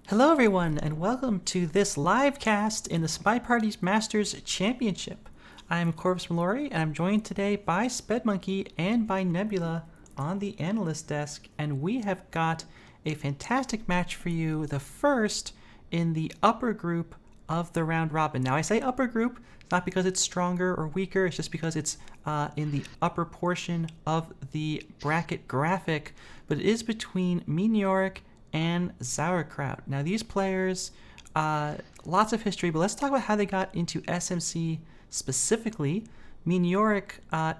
Hello everyone and welcome to this live cast in the SpyParty Masters Championship. I'm Corvus Mallory and I'm joined today by SpedMonkey and by Nebula on the analyst desk, and we have got a fantastic match for you, the first in the upper group of the round robin. Now I say upper group, not because it's stronger or weaker, it's just because it's in the upper portion of the bracket graphic, but it is between Miniorek and Sauerkraut. Now these players, lots of history, but let's talk about how they got into SMC specifically. Miniorek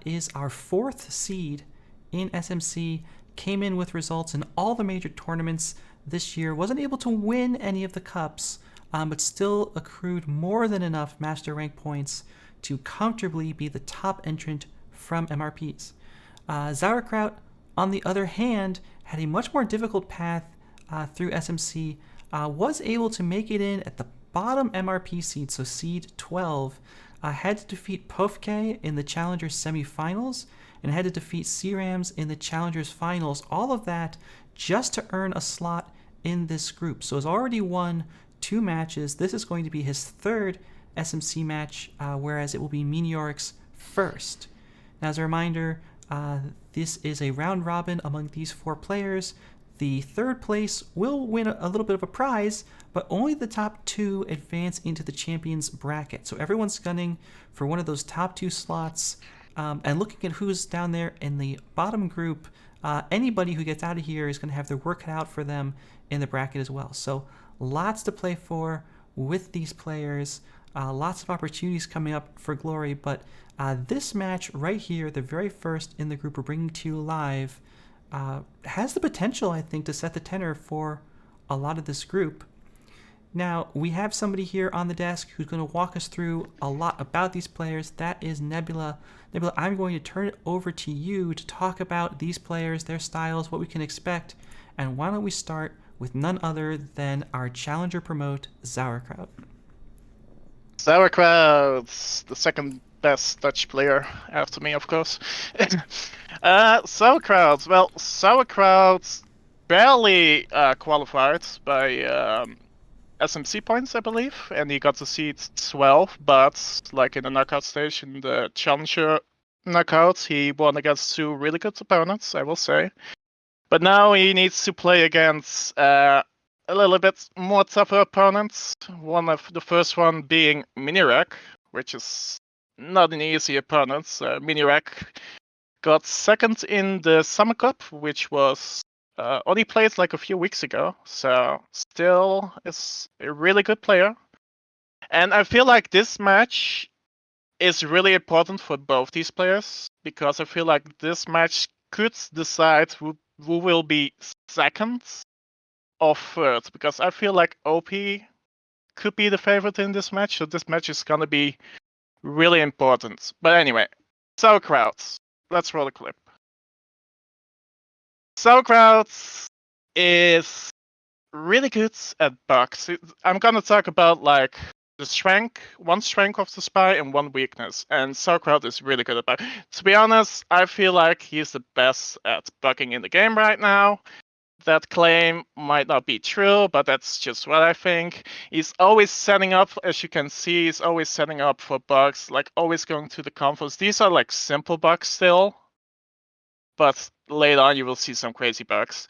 is our 4th seed in SMC, came in with results in all the major tournaments this year, wasn't able to win any of the cups, but still accrued more than enough master rank points to comfortably be the top entrant from MRPs. Sauerkraut, on the other hand, had a much more difficult path through SMC, was able to make it in at the bottom MRP seed, so seed 12, had to defeat Pofke in the Challengers semifinals, and had to defeat C-Rams in the Challengers finals, all of that just to earn a slot in this group. So he's already won 2 matches. This is going to be his 3rd SMC match, whereas it will be Miniorek's first. Now, as a reminder, this is a round robin among these 4 players. The 3rd place will win a little bit of a prize, but only the top 2 advance into the champions bracket. So everyone's gunning for one of those top 2 slots. And looking at who's down there in the bottom group, anybody who gets out of here is going to have their work cut out for them in the bracket as well. So lots to play for with these players. Lots of opportunities coming up for glory. But this match right here, the very first in the group we're bringing to you live, has the potential, I think, to set the tenor for a lot of this group. Now, we have somebody here on the desk who's going to walk us through a lot about these players. That is Nebula. Nebula, I'm going to turn it over to you to talk about these players, their styles, what we can expect. And why don't we start with none other than our challenger promote, Sauerkraut. Sauerkraut, the second best Dutch player after me, of course. Sauerkraut. Well, Sauerkraut barely qualified by SMC points, I believe, and he got to seed 12. But like in the knockout stage, in the challenger knockout, he won against 2 really good opponents, I will say. But now he needs to play against a little bit more tougher opponents. One of the first one being Miniorek, which is not an easy opponent. Miniorek got 2nd in the Summer Cup, which was only played like a few weeks ago. So still is a really good player. And I feel like this match is really important for both these players, because I feel like this match could decide who will be 2nd or 3rd, because I feel like OP could be the favorite in this match, so this match is gonna be really important. But anyway, Sauerkraut. Let's roll a clip. Sauerkraut is really good at bugs. I'm gonna talk about like the strength, one strength of the spy and one weakness. And Sauerkraut is really good at bugs. To be honest, I feel like he's the best at bugging in the game right now. That claim might not be true, but that's just what I think. He's always setting up, as you can see, he's always setting up for bugs, like always going to the combos. These are like simple bugs still, but later on you will see some crazy bugs.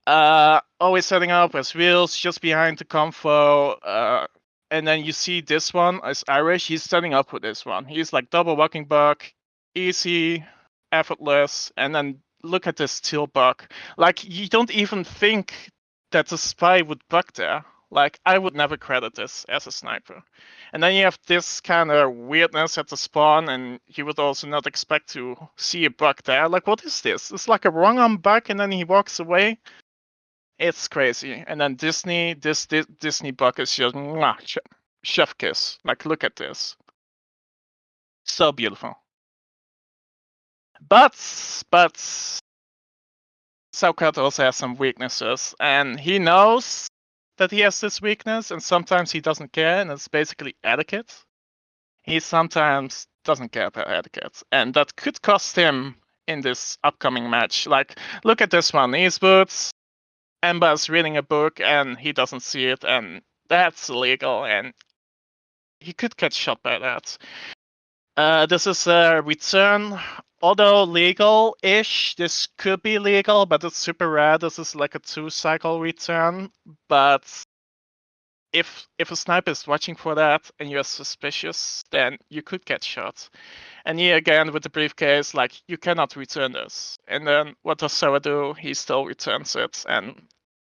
Always setting up as wheels just behind the combo. And then you see this one as Irish, he's setting up with this one. He's like double walking bug, easy, effortless, and then look at this teal bug. Like, you don't even think that the spy would bug there. Like, I would never credit this as a sniper. And then you have this kind of weirdness at the spawn, and you would also not expect to see a bug there. Like, what is this? It's like a wrong arm bug, and then he walks away. It's crazy. And then Disney bug is just mwah, chef kiss. Like, look at this. So beautiful. But Sauerkraut also has some weaknesses, and he knows that he has this weakness, and sometimes he doesn't care, and it's basically etiquette. He sometimes doesn't care about etiquette, and that could cost him in this upcoming match. Like, look at this one. These boots, Ember is reading a book and he doesn't see it, and that's illegal, and he could get shot by that. This is a return, although legal-ish. This could be legal, but it's super rare. This is like a 2-cycle return. But if a sniper is watching for that and you're suspicious, then you could get shot. And here again with the briefcase, like you cannot return this. And then what does Sarah do? He still returns it, and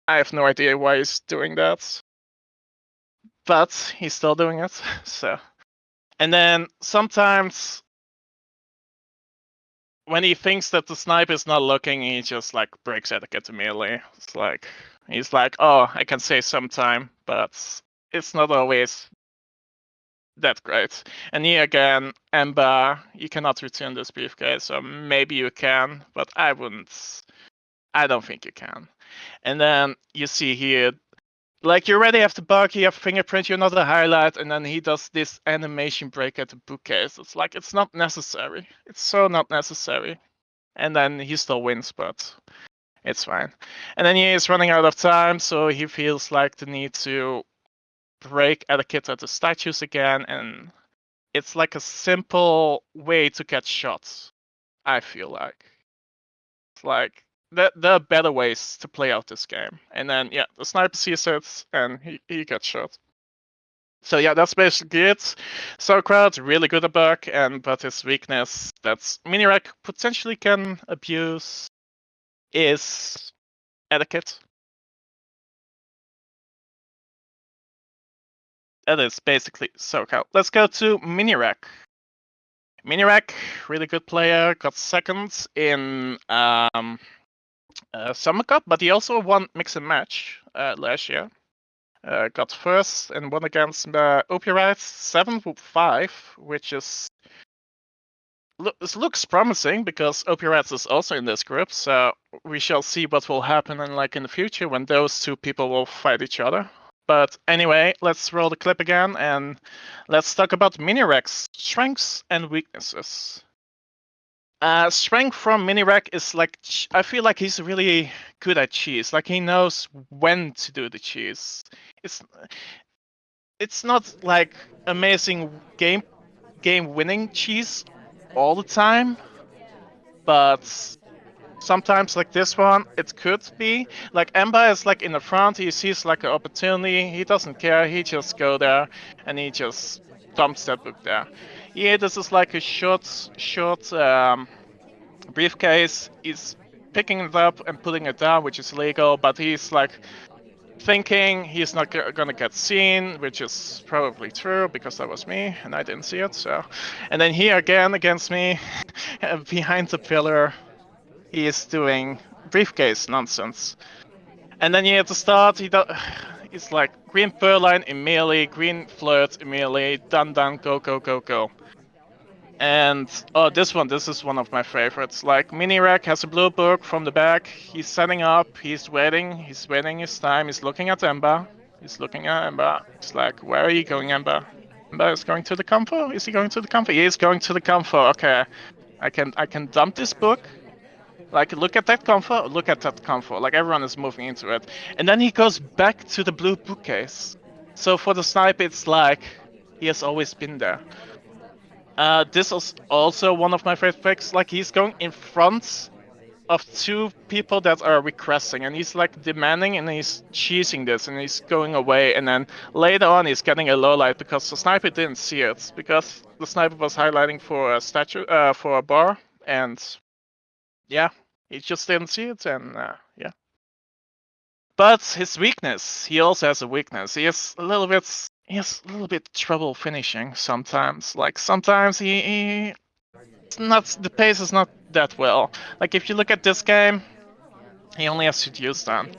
I have no idea why he's doing that. But he's still doing it, so. And then sometimes when he thinks that the sniper is not looking, he just like breaks etiquette immediately. It's like he's like, oh, I can save some time, but it's not always that great. And here again, Ember, you cannot return this briefcase, or maybe you can, but I wouldn't. I don't think you can. And then you see here, like you already have the bug, you have fingerprint, you're not a highlight, and then he does this animation break at the bookcase. It's like, it's not necessary. It's so not necessary. And then he still wins, but it's fine. And then he is running out of time, so he feels like the need to break etiquette at the statues again, and it's like a simple way to get shots, I feel like. It's like, there are better ways to play out this game. And then, yeah, the sniper sees it, and he gets shot. So yeah, that's basically it. Sauerkraut, really good at bug, but his weakness that Miniorek potentially can abuse is etiquette. That is basically Sauerkraut. Let's go to Miniorek. Miniorek, really good player, got second in Summer Cup, but he also won Mix and Match last year. Got first and won against Opioids 7-5, which is looks promising because Opioids is also in this group. So we shall see what will happen in the future when those two people will fight each other. But anyway, let's roll the clip again and let's talk about Miniorek's strengths and weaknesses. Strength from Miniorek is like, I feel like he's really good at cheese. Like he knows when to do the cheese. It's not like amazing game winning cheese all the time, but sometimes like this one, it could be. Like Ember is like in the front, he sees like an opportunity, he doesn't care, he just go there and he just dumps that book there. Yeah, this is like a short briefcase. He's picking it up and putting it down, which is illegal, but he's like thinking he's not gonna get seen, which is probably true because that was me and I didn't see it. So, and then here again against me, behind the pillar, he is doing briefcase nonsense. And then here at the start, he's like green Purline immediately, green flirt immediately, done, go, go, go, go. And oh, this is one of my favorites. Like Miniorek has a blue book from the back. He's setting up. He's waiting his time. He's looking at Ember. He's like, where are you going, Ember? Ember is going to the comfort. Is he going to the comfort? He is going to the comfort. Okay, I can dump this book. Like, look at that comfort. Look at that comfort. Like everyone is moving into it. And then he goes back to the blue bookcase. So for the sniper, it's like he has always been there. This is also one of my favorite picks. Like he's going in front of two people that are requesting, and he's like demanding, and he's cheesing this, and he's going away. And then later on, he's getting a low light because the sniper didn't see it, because the sniper was highlighting for a statue, for a bar, and yeah, he just didn't see it, and yeah. But his weakness, he also has a weakness. He has a little bit trouble finishing sometimes. Like sometimes the pace is not that well. Like if you look at this game, he only has seduce done,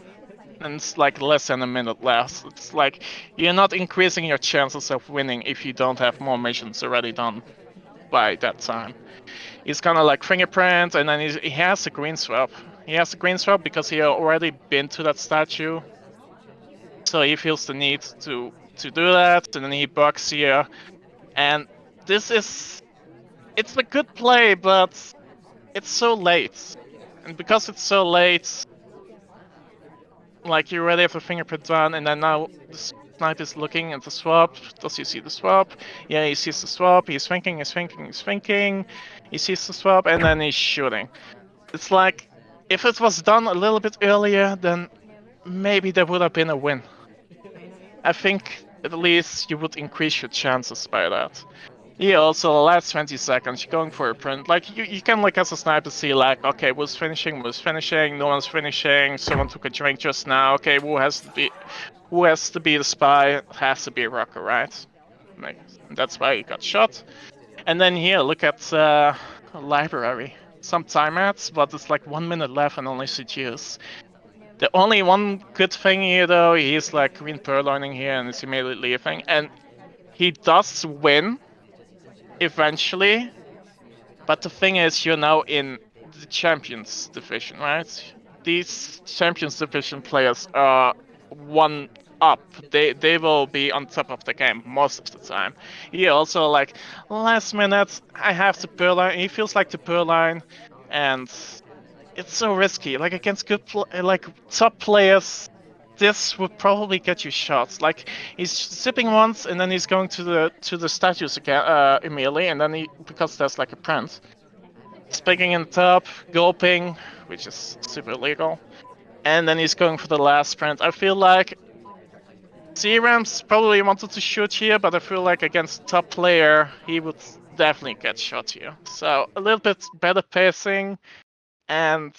and it's like less than a minute left. It's like you're not increasing your chances of winning if you don't have more missions already done by that time. He's kind of like fingerprint, and then he has a green swap. He has a green swap because he already been to that statue, so he feels the need to do that, and then he bugs here. And it's a good play, but it's so late. And because it's so late, like you already have the fingerprint done, and then now the sniper is looking at the swap. Does he see the swap? Yeah, he sees the swap. He's thinking, he's thinking, he's thinking. He sees the swap, and then he's shooting. It's like, if it was done a little bit earlier, then maybe there would have been a win. I think at least you would increase your chances by that. Yeah, also the last 20 seconds, you're going for a print. Like, you can look as a sniper see, like, okay, who's finishing, no one's finishing, someone took a drink just now, okay, who has to be the spy? It has to be a rocker, right? Like, that's why he got shot. And then here, look at library. Some timeouts, but it's like 1 minute left and only CGs. The only one good thing here, though, he's like green purloining here and is immediately leaving. And he does win eventually, but the thing is, you're now in the Champions Division, right? These Champions Division players are one up. They will be on top of the game most of the time. He also, like, last minute, I have to purloin. He feels like the purloin, and it's so risky. Like, against good top players, this would probably get you shots. Like, he's sipping once, and then he's going to the statues again immediately, and then because there's like a print, speaking in the top, gulping, which is super illegal, and then he's going for the last sprint. I feel like C-Rams probably wanted to shoot here, but I feel like against top player, he would definitely get shot here. So a little bit better pacing, and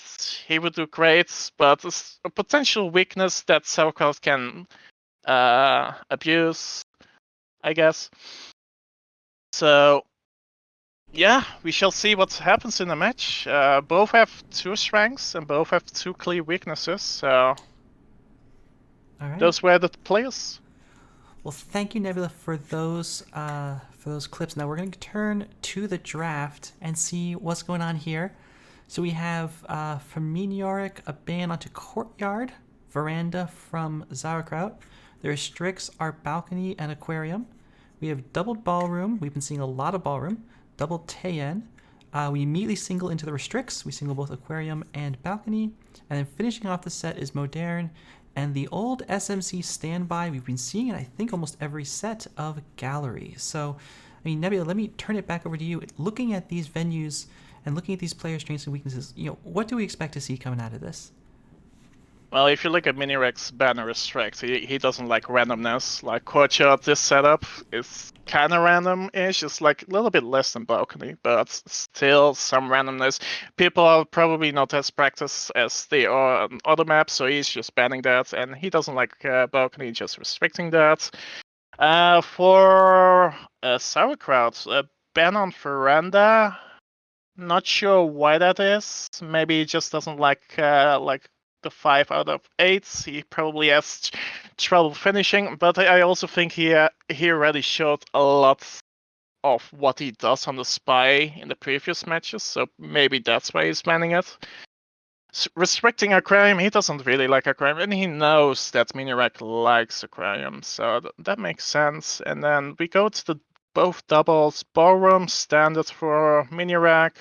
he would do great, but it's a potential weakness that Sauerkraut can abuse, I guess. So, yeah, we shall see what happens in the match. Both have 2 strengths and both have 2 clear weaknesses, so All right. those were the players. Well, thank you, Nebula, for those clips. Now we're going to turn to the draft and see what's going on here. So we have from Miniorek a ban onto courtyard, veranda from Sauerkraut. The restricts are balcony and aquarium. We have doubled ballroom. We've been seeing a lot of ballroom. Double Tayen. We immediately single into the restricts. We single both aquarium and balcony. And then finishing off the set is modern. And the old SMC standby, we've been seeing it, I think, almost every set of gallery. So, I mean, Nebula, let me turn it back over to you. Looking at these venues and looking at these players' strengths and weaknesses, what do we expect to see coming out of this? Well, if you look at Miniorek's banner restrict, he doesn't like randomness. Like, courtyard, this setup is kind of random-ish. It's like a little bit less than balcony, but still some randomness. People are probably not as practiced as they are on other maps, so he's just banning that. And he doesn't like balcony, just restricting that. For Sauerkraut, ban on veranda. Not sure why that is. Maybe he just doesn't like the 5 out of 8. He probably has trouble finishing, but I also think he already showed a lot of what he does on the spy in the previous matches, so maybe that's why he's banning it. Restricting aquarium, he doesn't really like aquarium, and he knows that Miniorek likes aquarium, so that makes sense. And then we go to the both doubles, ballroom standard for Miniorek.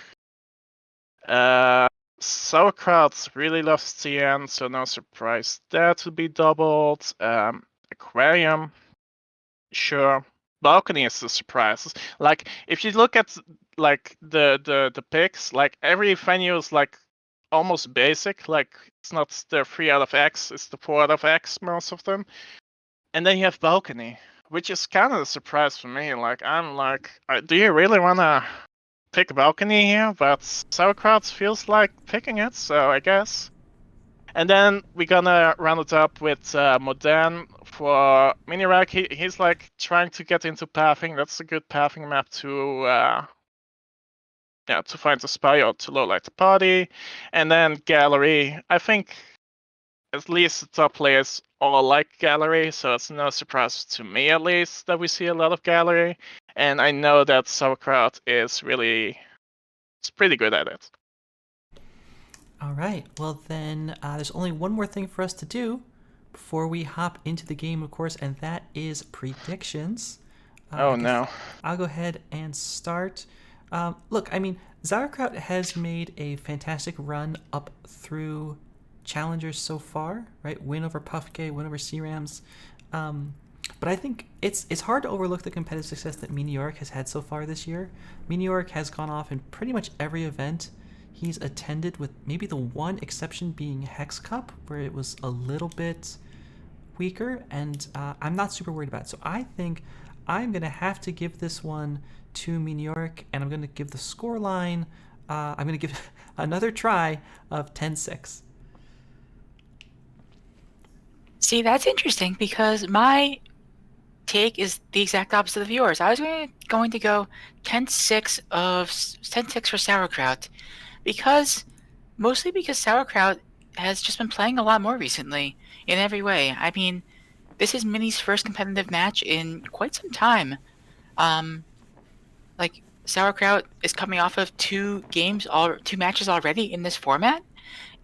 Sauerkraut really loves TN, so no surprise that to be doubled. Aquarium, sure. Balcony is a surprise. Like, if you look at like the picks, like every venue is like almost basic. Like, it's not the 3 out of X, it's the 4 out of X, most of them. And then you have balcony, which is kind of a surprise for me. Like, I'm like, do you really wanna pick balcony here? But Sauerkraut feels like picking it, so I guess. And then we're gonna round it up with Modern for Miniorek. He's like trying to get into pathing. That's a good pathing map to find the spy or to low light the party. And then gallery. I think at least the top players all like gallery, so it's no surprise to me at least that we see a lot of gallery. And I know that Sauerkraut is pretty good at it. All right, well then there's only one more thing for us to do before we hop into the game, of course, and that is predictions. No. I'll go ahead and start. Look, I mean, Sauerkraut has made a fantastic run up through challengers so far, right? Win over Puffgay, win over C-Rams. But I think it's hard to overlook the competitive success that Miniorek has had so far this year. Miniorek has gone off in pretty much every event he's attended, with maybe the one exception being Hex Cup, where it was a little bit weaker, and I'm not super worried about it. So I think I'm going to have to give this one to Miniorek, and I'm going to give the score line, I'm going to give another try of 10-6. See, that's interesting because my take is the exact opposite of yours. I was going to go 10-6 for Sauerkraut, mostly because Sauerkraut has just been playing a lot more recently in every way. I mean, this is Mini's first competitive match in quite some time. Like, Sauerkraut is coming off of two matches already in this format,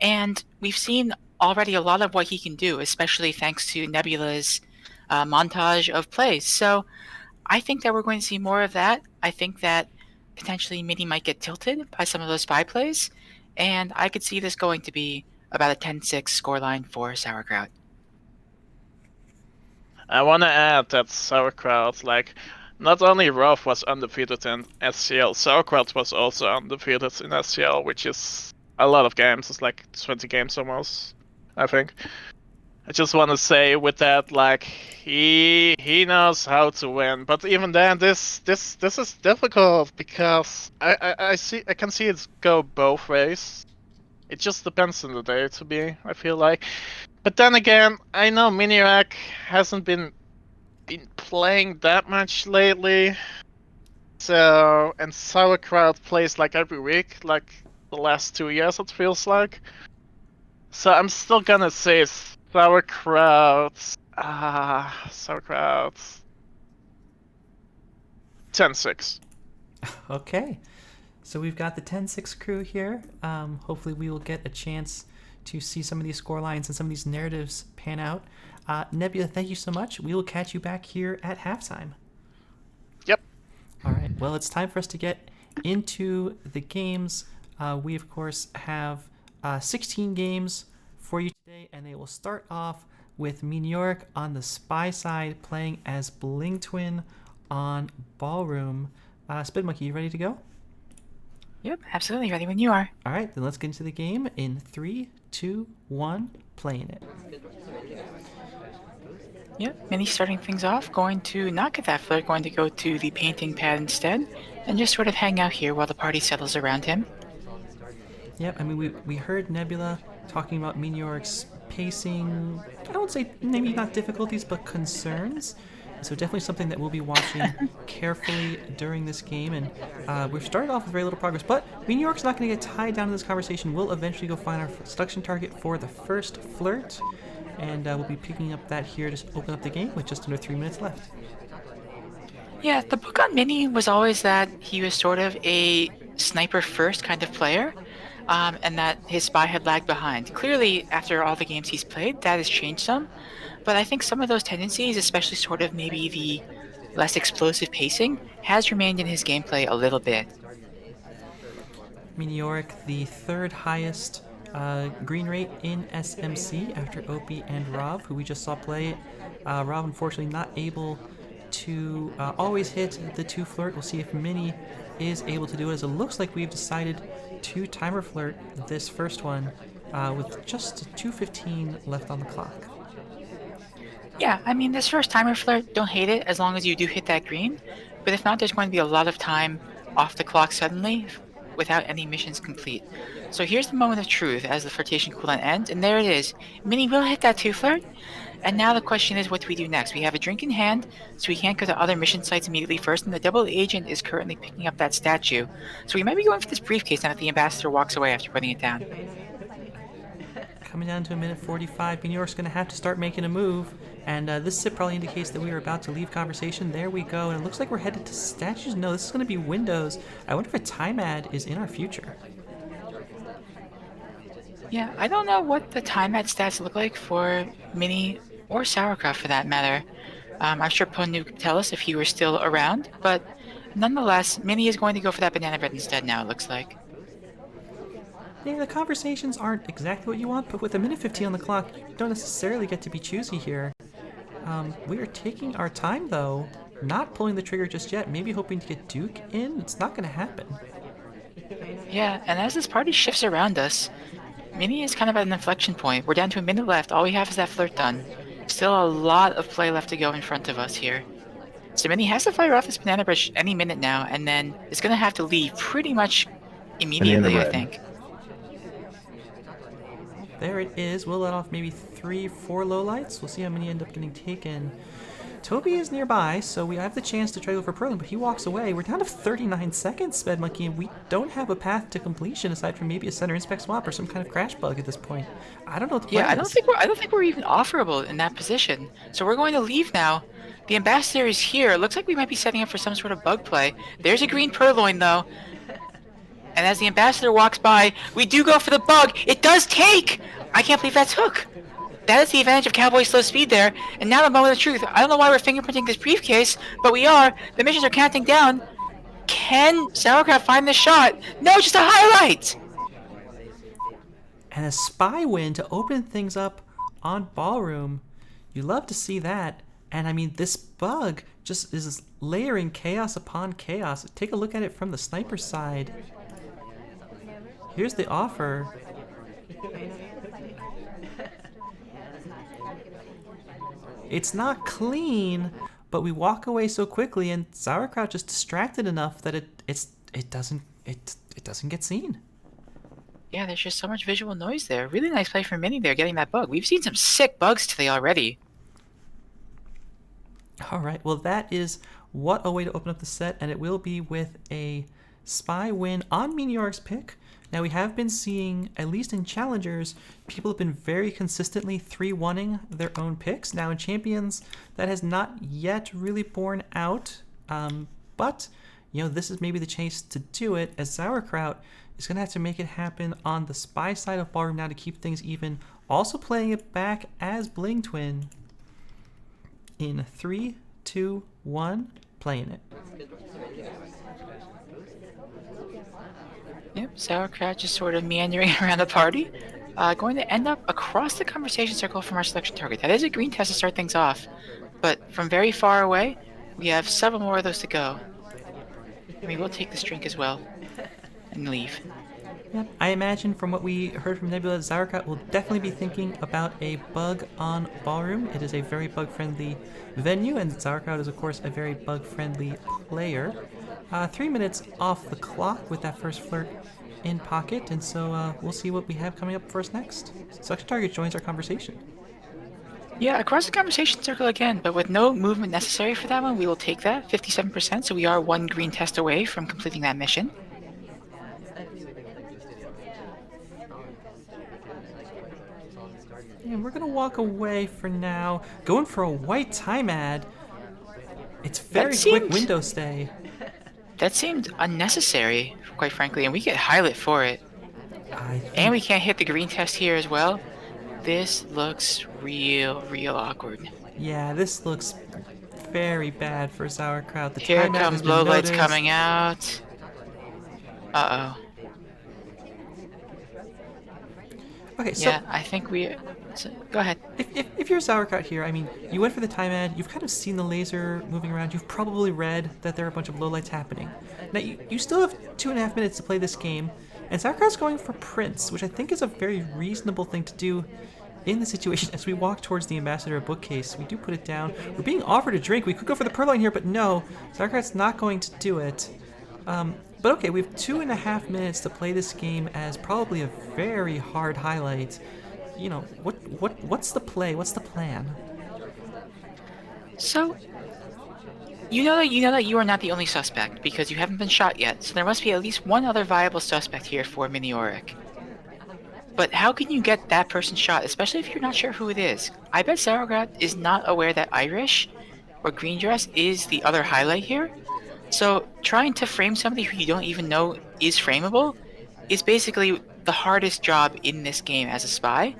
and we've seen already a lot of what he can do, especially thanks to Nebula's montage of plays. So I think that we're going to see more of that. I think that potentially Mini might get tilted by some of those spy plays, and I could see this going to be about a 10-6 scoreline for Sauerkraut. I want to add that Sauerkraut, like, not only Roth was undefeated in SCL, Sauerkraut was also undefeated in SCL, which is a lot of games. It's like 20 games almost, I think. I just want to say with that, like, he knows how to win. But even then, this is difficult because I can see it go both ways. It just depends on the day, I feel like. But then again, I know Miniorek hasn't been playing that much lately. So, and Sauerkraut plays like every week, like the last 2 years it feels like. So I'm still gonna say Sauerkraut. Sauerkraut. 10-6. Okay. So we've got the 10-6 crew here. Hopefully we will get a chance to see some of these score lines and some of these narratives pan out. Nebula, thank you so much. We will catch you back here at halftime. Yep. All right. Well, it's time for us to get into the games. We, of course, have 16 games for you today, and they will start off with Miniorek on the spy side playing as Bling Twin on Ballroom. SpyParty, you ready to go? Yep, absolutely. Ready when you are. All right, then let's get into the game in 3, 2, 1, playing it. Yep, Mini starting things off, going to not get that flirt, going to go to the painting pad instead, and just sort of hang out here while the party settles around him. Yep, I mean, we heard Nebula talking about Miniorek's pacing, I would say maybe not difficulties, but concerns. So definitely something that we'll be watching carefully during this game. And we've started off with very little progress, but Miniorek's not going to get tied down in this conversation. We'll eventually go find our seduction target for the first flirt. And we'll be picking up that here to open up the game with just under 3 minutes left. Yeah, the book on Mini was always that he was sort of a sniper-first kind of player, and that his spy had lagged behind. Clearly, after all the games he's played, that has changed some. But I think some of those tendencies, especially sort of maybe the less explosive pacing, has remained in his gameplay a little bit. Miniorek, the third highest green rate in SMC after Opie and Rob, who we just saw play. Rob, unfortunately, not able to always hit the 2 flirt. We'll see if Mini is able to do it, as it looks like we've decided to timer flirt this first one with just 2:15 left on the clock. Yeah, I mean, this first timer flirt, don't hate it as long as you do hit that green. But if not, there's going to be a lot of time off the clock suddenly without any missions complete. So here's the moment of truth as the flirtation cooldown ends, and there it is. Mini will hit that 2 flirt, and now the question is, what do we do next? We have a drink in hand, so we can't go to other mission sites immediately first, and the double agent is currently picking up that statue. So we might be going for this briefcase now that the ambassador walks away after putting it down. Coming down to a minute 45, Miniorek's going to have to start making a move, and this sip probably indicates that we are about to leave conversation. There we go, and it looks like we're headed to statues. No, this is going to be windows. I wonder if a time ad is in our future. Yeah, I don't know what the time ad stats look like for Mini or Sauerkraut for that matter. I'm sure Ponu could tell us if he were still around, but nonetheless, Mini is going to go for that banana bread instead now, it looks like. Yeah, the conversations aren't exactly what you want, but with a minute 15 on the clock, you don't necessarily get to be choosy here. We are taking our time, though. Not pulling the trigger just yet, maybe hoping to get Duke in. It's not going to happen. Yeah, and as this party shifts around us, Mini is kind of at an inflection point. We're down to a minute left. All we have is that flirt done. Still a lot of play left to go in front of us here. So Mini has to fire off this banana brush any minute now, and then it's going to have to leave pretty much immediately, I think. There it is. We'll let off maybe 3-4 lowlights. We'll see how many end up getting taken. Toby is nearby, so we have the chance to try to go for Perlin, but he walks away. We're down to 39 seconds, Sped Monkey, and we don't have a path to completion aside from maybe a center inspect swap or some kind of crash bug at this point. I don't know what the plan I don't think we're even offerable in that position. So we're going to leave now. The ambassador is here. It looks like we might be setting up for some sort of bug play. There's a green purloin though. And as the ambassador walks by, we do go for the bug. It does take! I can't believe that took. That is the advantage of Cowboy Slow Speed there. And now the moment of truth. I don't know why we're fingerprinting this briefcase, but we are. The missions are counting down. Can Sauerkraut find the shot? No, just a highlight! And a spy win to open things up on Ballroom. You love to see that. And I mean, this bug just is layering chaos upon chaos. Take a look at it from the sniper side. Here's the offer. It's not clean, but we walk away so quickly, and Sauerkraut just distracted enough that it doesn't get seen. Yeah, there's just so much visual noise there. Really nice play from Mini there, getting that bug. We've seen some sick bugs today already. All right, well that is what a way to open up the set, and it will be with a spy win on Miniorek's pick. Now we have been seeing, at least in challengers, people have been very consistently 3-1ing their own picks. Now in champions, that has not yet really borne out, but you know, this is maybe the chance to do it, as Sauerkraut is going to have to make it happen on the spy side of Ballroom now to keep things even. Also playing it back as Bling Twin in 3, 2, 1, playing it. Yep, Sauerkraut just sort of meandering around the party. Going to end up across the conversation circle from our selection target. That is a green test to start things off, but from very far away, we have several more of those to go. And we will take this drink as well and leave. Yep, I imagine from what we heard from Nebula, Sauerkraut will definitely be thinking about a bug on Ballroom. It is a very bug-friendly venue, and Sauerkraut is, of course, a very bug-friendly player. 3 minutes off the clock with that first flirt in pocket, and so we'll see what we have coming up for us next. Selection target joins our conversation. Yeah, across the conversation circle again, but with no movement necessary for that one, we will take that, 57%, so we are 1 green test away from completing that mission. And we're going to walk away for now, going for a white time ad. It's very quick window stay. That seemed unnecessary, quite frankly, and we get highlight for it. And we can't hit the green test here as well. This looks real awkward. Yeah, this looks very bad for Sauerkraut. Here comes low lights coming out. Uh-oh. Okay, so... Yeah, I think we... So, go ahead. If you're Sauerkraut here, I mean, you went for the time ad, you've kind of seen the laser moving around, you've probably read that there are a bunch of lowlights happening. Now, you still have 2.5 minutes to play this game, and Sauerkraut's going for Prince, which I think is a very reasonable thing to do in the situation. As we walk towards the Ambassador bookcase, we do put it down. We're being offered a drink. We could go for the Purloin here, but no, Sauerkraut's not going to do it. But okay, we have 2.5 minutes to play this game as probably a very hard highlight. You know, what's the play? What's the plan? So, you know that you are not the only suspect because you haven't been shot yet. So there must be at least one other viable suspect here for Miniorek. But how can you get that person shot, especially if you're not sure who it is? I bet Sauerkraut is not aware that Irish or Green Dress is the other highlight here. So trying to frame somebody who you don't even know is frameable is basically the hardest job in this game as a spy.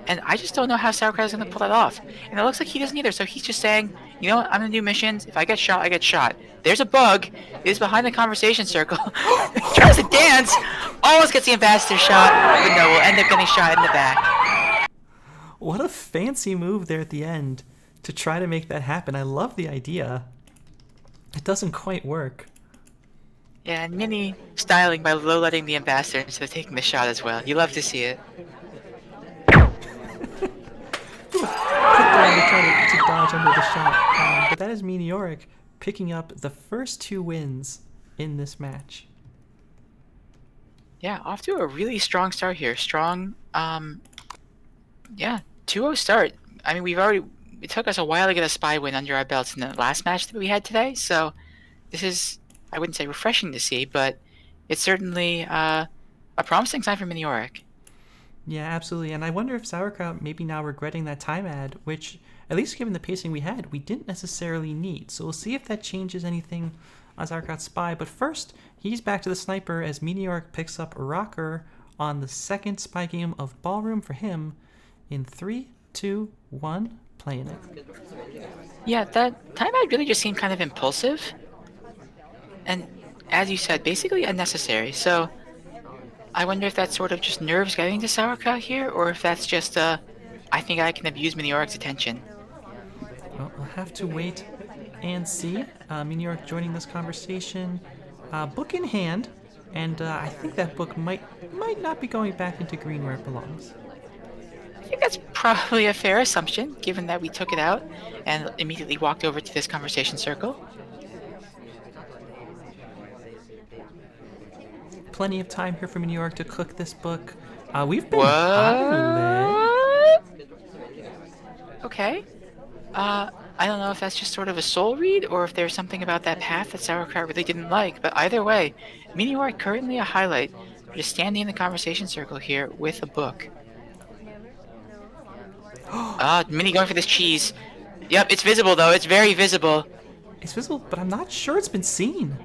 And I just don't know how Sauerkraut is going to pull that off. And it looks like he doesn't either. So he's just saying, you know what, I'm going to do missions. If I get shot, I get shot. There's a bug. It is behind the conversation circle. He tries to dance. Almost gets the ambassador shot. But no, will end up getting shot in the back. What a fancy move there at the end to try to make that happen. I love the idea. It doesn't quite work. Yeah, and Mini styling by low-letting the ambassador instead of taking the shot as well. You love to see it. Put down to try to dodge under the shot. But that is Miniorek picking up the first 2 wins in this match. Yeah, off to a really strong start here. Strong, yeah, 2-0 start. I mean, it took us a while to get a spy win under our belts in the last match that we had today, so this is, I wouldn't say refreshing to see, but it's certainly a promising sign for Miniorek. Yeah, absolutely. And I wonder if Sauerkraut maybe now regretting that time ad, which, at least given the pacing we had, we didn't necessarily need. So we'll see if that changes anything on Sauerkraut's spy. But first, he's back to the sniper as Miniorek picks up Rocker on the second spy game of Ballroom for him in 3, 2, 1, playing it. Yeah, that time ad really just seemed kind of impulsive. And as you said, basically unnecessary. So I wonder if that's sort of just nerves getting to Sauerkraut here, or if that's just I think I can abuse Miniorek's attention. Well, we'll have to wait and see. Miniorek joining this conversation, book in hand, and I think that book might not be going back into green where it belongs. I think that's probably a fair assumption, given that we took it out and immediately walked over to this conversation circle. Plenty of time here for Miniorek to cook this book. We've been What? Okay. I don't know if that's just sort of a soul read or if there's something about that path that Sauerkraut really didn't like, but either way, Miniorek currently a highlight, just standing in the conversation circle here with a book. Mini going for this cheese. Yep, it's visible though, it's very visible. It's visible, but I'm not sure it's been seen.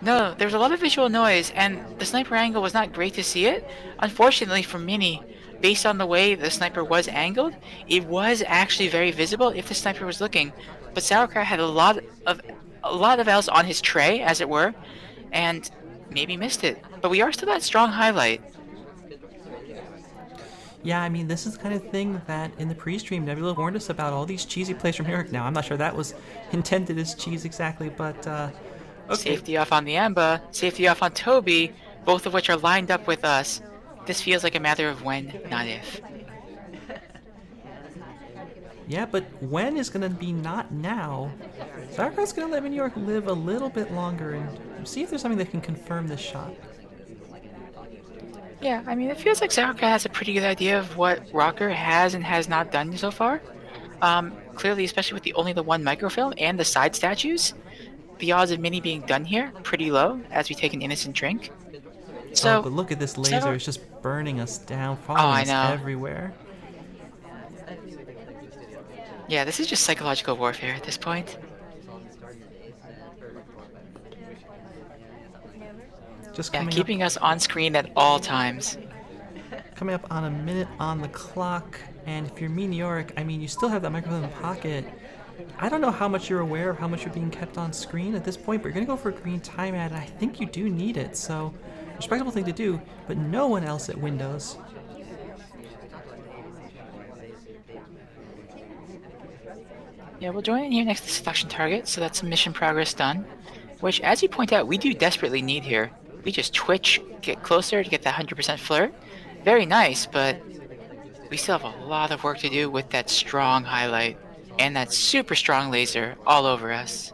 No, there's a lot of visual noise, and the sniper angle was not great to see it. Unfortunately for Mini, based on the way the sniper was angled, it was actually very visible if the sniper was looking. But Sauerkraut had a lot of else on his tray, as it were, and maybe missed it. But we are still that strong highlight. Yeah, I mean, this is the kind of thing that in the pre-stream, Nebula warned us about all these cheesy plays from Miniorek. Now, I'm not sure that was intended as cheese exactly, but okay. Safety off on the Amba, safety off on Toby, both of which are lined up with us. This feels like a matter of when, not if. Yeah, but when is going to be not now. Sauerkraut's going to let Miniorek live a little bit longer and see if there's something that can confirm this shot. Yeah, I mean, it feels like Sauerkraut has a pretty good idea of what Rocker has and has not done so far. Clearly, especially with only the one microfilm and the side statues, the odds of Mini being done here pretty low as we take an innocent drink. So, but look at this laser, it's just burning us down, following us everywhere. Yeah, this is just psychological warfare at this point. Just keeping us on screen at all times. Coming up on a minute on the clock, and if you're Miniorek, I mean, you still have that microphone in the pocket. I don't know how much you're aware of how much you're being kept on screen at this point, but you're going to go for a green time ad, and I think you do need it, so respectable thing to do, but no one else at Windows. Yeah, we'll join in here next to the seduction target, so that's some mission progress done, which, as you point out, we do desperately need here. We just twitch, get closer to get that 100% flirt. Very nice, but we still have a lot of work to do with that strong highlight and that super strong laser all over us.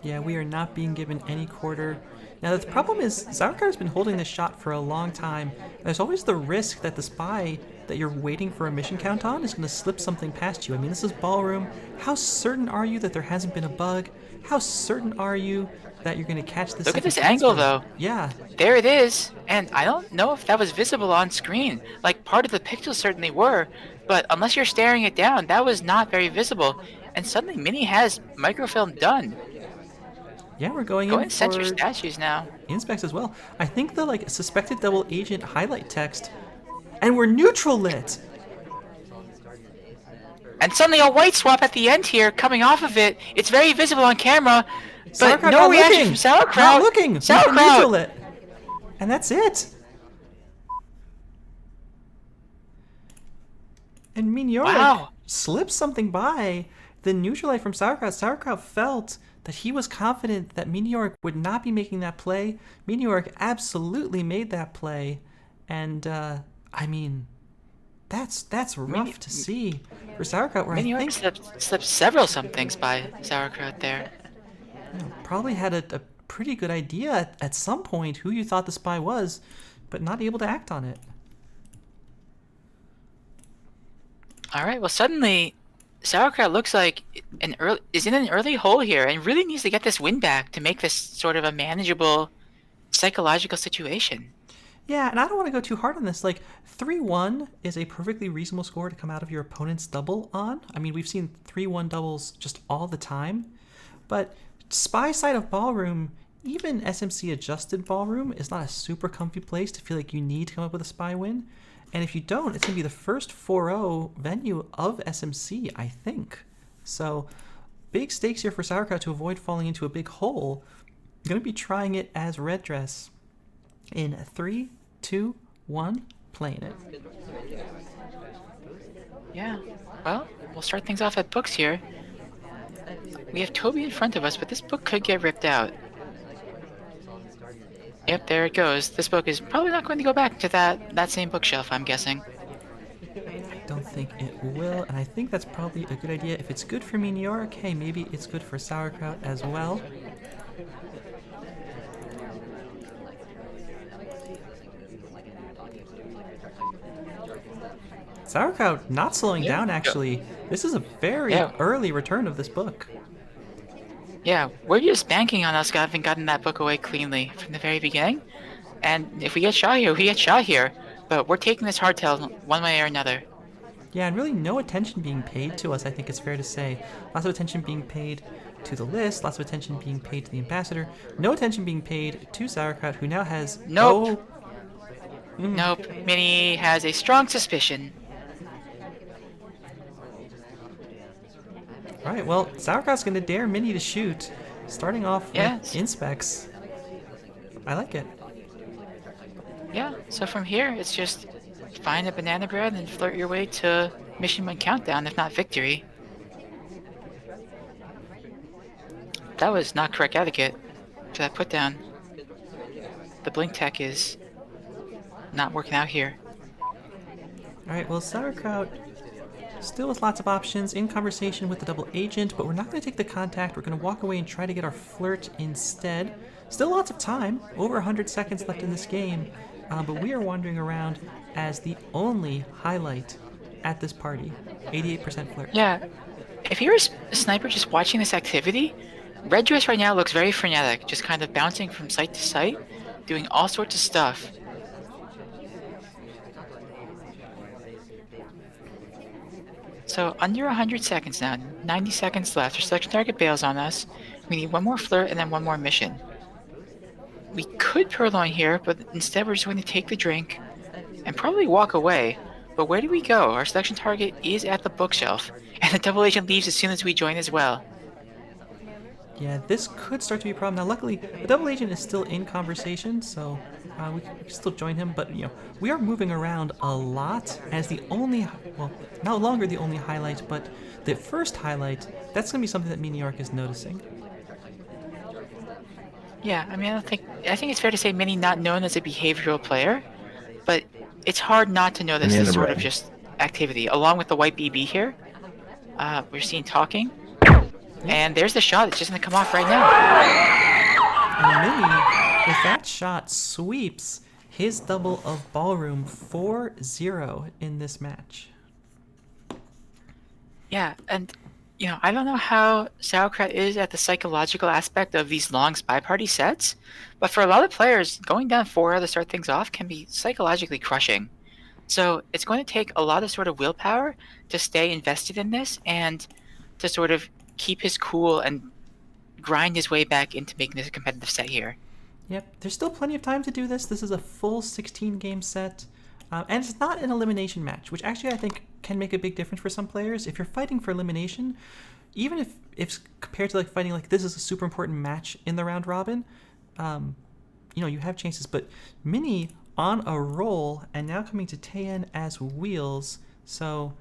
Yeah, we are not being given any quarter. Now, the problem is, Sauerkraut has been holding this shot for a long time. There's always the risk that the spy that you're waiting for a mission count on is going to slip something past you. I mean, this is Ballroom. How certain are you that there hasn't been a bug? How certain are you that you're going to catch this? Look at this angle, though. Yeah. There it is. And I don't know if that was visible on screen. Like, part of the pixels certainly were, but unless you're staring it down, that was not very visible. And suddenly, Mini has microfilm done. Yeah, we're going Go in and censor for statues now. inspects as well. I think the suspected double agent highlight text And we're neutral lit. And suddenly a white swap at the end here, coming off of it. It's very visible on camera, but Sauerkraut no not reaction looking. from Sauerkraut. Not looking. We've been neutral Sauerkraut. lit. And that's it. And Miniorek Wow. slipped something by the neutral light from Sauerkraut. Sauerkraut felt that he was confident that Miniorek would not be making that play. Miniorek absolutely made that play. And, I mean, that's rough to see for Sauerkraut, where Miniorek I think slipped several somethings by Sauerkraut there. probably had a pretty good idea at some point who you thought the spy was, but not able to act on it. All right. Well, suddenly, Sauerkraut looks like is in an early hole here, and really needs to get this win back to make this sort of a manageable psychological situation. Yeah, and I don't want to go too hard on this. Like, 3-1 is a perfectly reasonable score to come out of your opponent's double on. I mean, we've seen 3-1 doubles just all the time. But spy side of ballroom, even SMC adjusted ballroom, is not a super comfy place to feel like you need to come up with a spy win. And if you don't, it's going to be the first 4-0 venue of SMC, I think. So, big stakes here for Sauerkraut to avoid falling into a big hole. Going to be trying it as red dress. In 3, 2, 1, playing it. Yeah. Well, we'll start things off at books here. We have Toby in front of us, but this book could get ripped out. Yep, there it goes. This book is probably not going to go back to that same bookshelf, I'm guessing. I don't think it will, and I think that's probably a good idea. If it's good for Miniorek, hey, maybe it's good for Sauerkraut as well. Sauerkraut not slowing down, actually. This is a very early return of this book. Yeah, we're just banking on us having gotten that book away cleanly from the very beginning. And if we get shot here, we get shot here. But we're taking this hardtail one way or another. Yeah, and really no attention being paid to us, I think it's fair to say. Lots of attention being paid to the list, lots of attention being paid to the ambassador. No attention being paid to Sauerkraut, who now has Nope. Nope. Mini has a strong suspicion. Alright, well, Sauerkraut's going to dare Mini to shoot, starting off with inspects. I like it. Yeah, so from here, it's just find a banana bread and flirt your way to Mission 1 countdown, if not victory. That was not correct etiquette for that put down. The blink tech is not working out here. Alright, well, Sauerkraut still with lots of options, in conversation with the double agent, but we're not going to take the contact. We're going to walk away and try to get our flirt instead. Still lots of time, over 100 seconds left in this game, but we are wandering around as the only highlight at this party. 88% flirt. Yeah, if you're a sniper just watching this activity, Red Dress right now looks very frenetic, just kind of bouncing from site to site, doing all sorts of stuff. So under 100 seconds now, 90 seconds left. Our selection target bails on us. We need one more flirt and then one more mission. We could purloin here, but instead we're just going to take the drink and probably walk away. But where do we go? Our selection target is at the bookshelf, and the double agent leaves as soon as we join as well. Yeah, this could start to be a problem. Now, luckily, the double agent is still in conversation, so we can still join him. But, we are moving around a lot as the only, well, no longer the only highlight, but the first highlight, that's going to be something that Miniorek is noticing. Yeah, I mean, I think it's fair to say Mini not known as a behavioral player, but it's hard not to notice this sort of just activity. Along with the white BB here, we're seeing talking. And there's the shot. It's just going to come off right now. And Mini, with that shot, sweeps his double of ballroom 4-0 in this match. Yeah, and, I don't know how Sauerkraut is at the psychological aspect of these long spy party sets, but for a lot of players, going down 4-0 to start things off can be psychologically crushing. So it's going to take a lot of sort of willpower to stay invested in this and to sort of keep his cool and grind his way back into making this a competitive set here. Yep, there's still plenty of time to do this. This is a full 16-game set. And it's not an elimination match, which actually I think can make a big difference for some players. If you're fighting for elimination, even if compared to like fighting like this is a super important match in the round robin, you have chances. But Mini on a roll and now coming to Taeyeon as wheels. So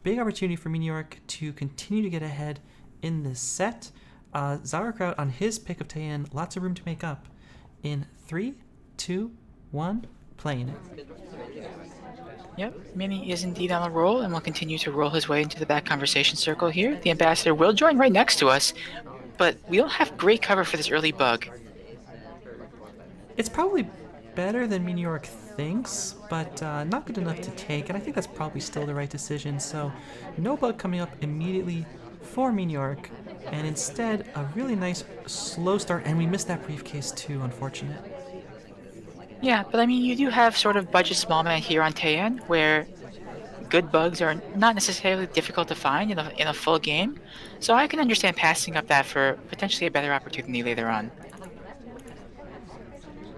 big opportunity for Miniorek to continue to get ahead in this set. Sauerkraut on his pick of Taeyeon, lots of room to make up. In 3, 2, 1, playing it. Yep, Mini is indeed on a roll and will continue to roll his way into the back conversation circle here. The ambassador will join right next to us, but we don't have great cover for this early bug. It's probably better than Miniorek thinks, but not good enough to take, and I think that's probably still the right decision. So no bug coming up immediately for Miniorek, and instead a really nice slow start, and we missed that briefcase too, unfortunate. Yeah, but I mean, you do have sort of budget small man here on Taeyeon, where good bugs are not necessarily difficult to find in a full game, so I can understand passing up that for potentially a better opportunity later on.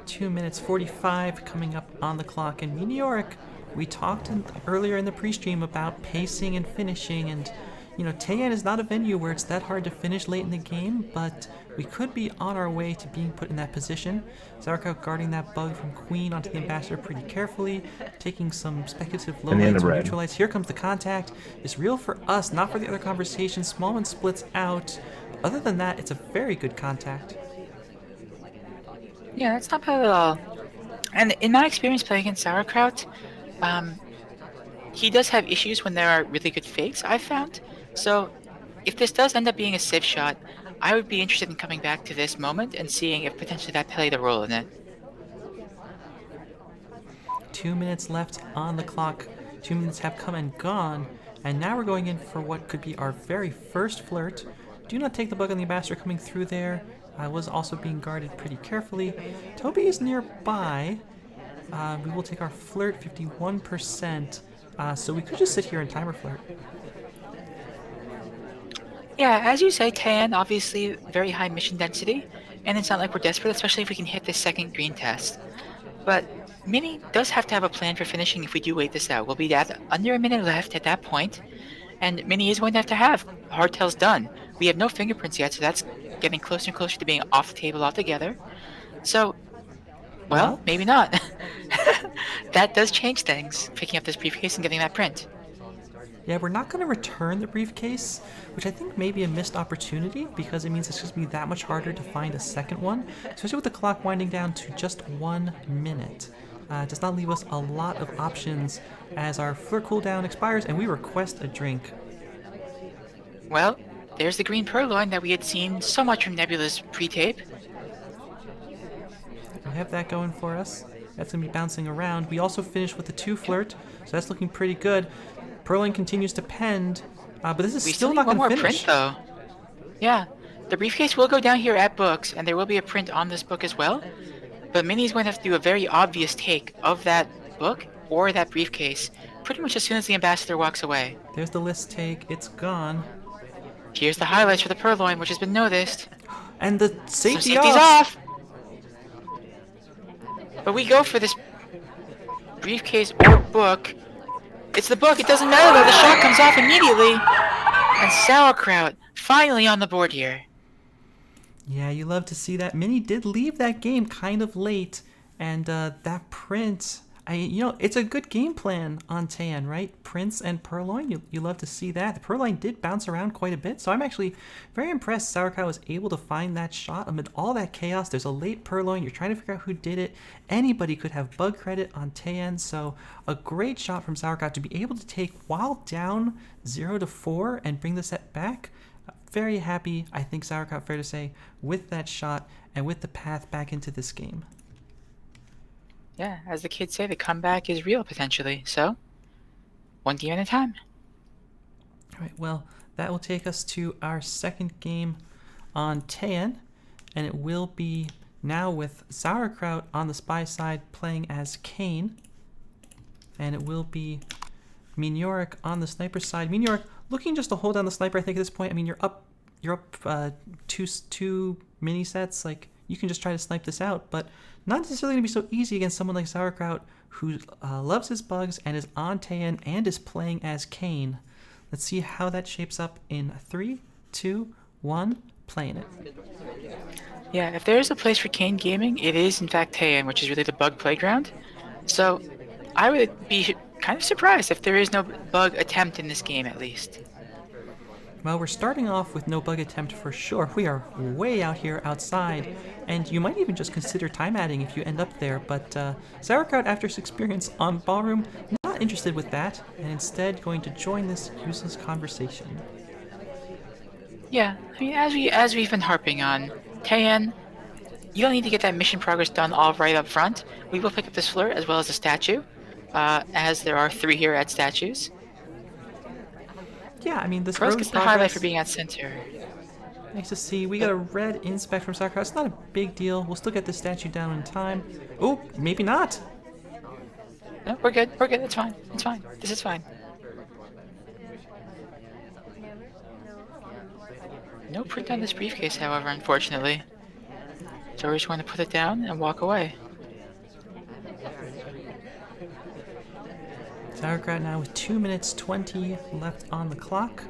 2 minutes 45 coming up on the clock, and Miniorek, we talked earlier in the pre-stream about pacing and finishing, and Taeyeon is not a venue where it's that hard to finish late in the game, but we could be on our way to being put in that position. Sauerkraut guarding that bug from Queen onto the ambassador pretty carefully, taking some speculative low lanes to neutralize. Here comes the contact. It's real for us, not for the other conversation. Smallman splits out. Other than that, it's a very good contact. Yeah, that's not bad at all. And in my experience playing against Sauerkraut, he does have issues when there are really good fakes, I've found. So if this does end up being a civ shot, I would be interested in coming back to this moment and seeing if potentially that played a role in it. 2 minutes left on the clock. 2 minutes have come and gone, and now we're going in for what could be our very first flirt. Do not take the bug on the ambassador coming through there. I was also being guarded pretty carefully. Toby is nearby. We will take our flirt, 51%. So we could just sit here and timer flirt. Yeah, as you say, Taeyeon, obviously very high mission density, and it's not like we're desperate, especially if we can hit this second green test. But Mini does have to have a plan for finishing if we do wait this out. We'll be at under a minute left at that point, and Mini is going to have hardtails done. We have no fingerprints yet, so that's getting closer and closer to being off the table altogether. So, well, maybe not. That does change things, picking up this briefcase and getting that print. Yeah, we're not going to return the briefcase, which I think may be a missed opportunity because it means it's just going to be that much harder to find a second one, especially with the clock winding down to just 1 minute. It does not leave us a lot of options as our flirt cooldown expires and we request a drink. Well, there's the green purloin that we had seen so much from Nebula's pre-tape. We have that going for us. That's going to be bouncing around. We also finished with the 2 flirt, so that's looking pretty good. Purloin continues to pend, but this is still not going to finish. We still need one more print, though. Yeah, the briefcase will go down here at books, and there will be a print on this book as well. But Mini's going to have to do a very obvious take of that book or that briefcase pretty much as soon as the ambassador walks away. There's the list take. It's gone. Here's the highlights for the purloin, which has been noticed. And the safety so safety's off! But we go for this briefcase or book. It's the book, it doesn't matter though, the shot comes off immediately. And Sauerkraut finally on the board here. Yeah, you love to see that. Mini did leave that game kind of late, and that print, it's a good game plan on Taeyeon, right? Prince and Purloin, you love to see that. The Purloin did bounce around quite a bit, so I'm actually very impressed Sauerkraut was able to find that shot amid all that chaos. There's a late Purloin, you're trying to figure out who did it. Anybody could have bug credit on Taeyeon, so a great shot from Sauerkraut to be able to take while down 0-4 and bring the set back. Very happy, I think Sauerkraut, fair to say, with that shot and with the path back into this game. Yeah, as the kids say, the comeback is real potentially. So, one game at a time. All right, well, that will take us to our second game on Taeyeon, and it will be now with Sauerkraut on the spy side playing as Kane, and it will be Miniorek on the sniper side. Miniorek looking just to hold down the sniper, I think, at this point. I mean, you're up two mini sets. Like, you can just try to snipe this out, but not necessarily going to be so easy against someone like Sauerkraut, who loves his bugs and is on Taeyeon and is playing as Kane. Let's see how that shapes up in 3, 2, 1, playing it. Yeah, if there is a place for Kane gaming, it is in fact Taeyeon, which is really the bug playground. So I would be kind of surprised if there is no bug attempt in this game, at least. Well, we're starting off with no bug attempt for sure. We are way out here outside, and you might even just consider time adding if you end up there, but Sauerkraut, after his experience on Ballroom, not interested with that, and instead going to join this useless conversation. Yeah, I mean, as we've been harping on, Taeyeon, you don't need to get that mission progress done all right up front. We will pick up this flirt as well as the statue, as there are 3 here at statues. Yeah, I mean, this Rose early gets the progress, highlight for being at center. nice to see. We got a red inspect from Sauerkraut. It's not a big deal. We'll still get the statue down in time. Oh, maybe not. No, we're good. We're good. It's fine. It's fine. This is fine. No print on this briefcase, however, unfortunately. So we're just going to put it down and walk away. Sauerkraut now with 2 minutes 20 left on the clock.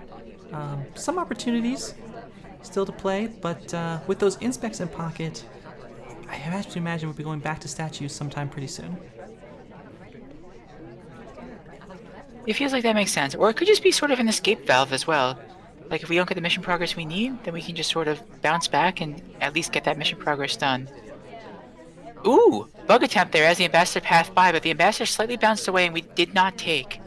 Some opportunities still to play, but with those inspects in pocket, I have to imagine we'll be going back to statues sometime pretty soon. It feels like that makes sense. Or it could just be sort of an escape valve as well. Like if we don't get the mission progress we need, then we can just sort of bounce back and at least get that mission progress done. Ooh! Bug attempt there as the ambassador passed by, but the ambassador slightly bounced away and we did not take.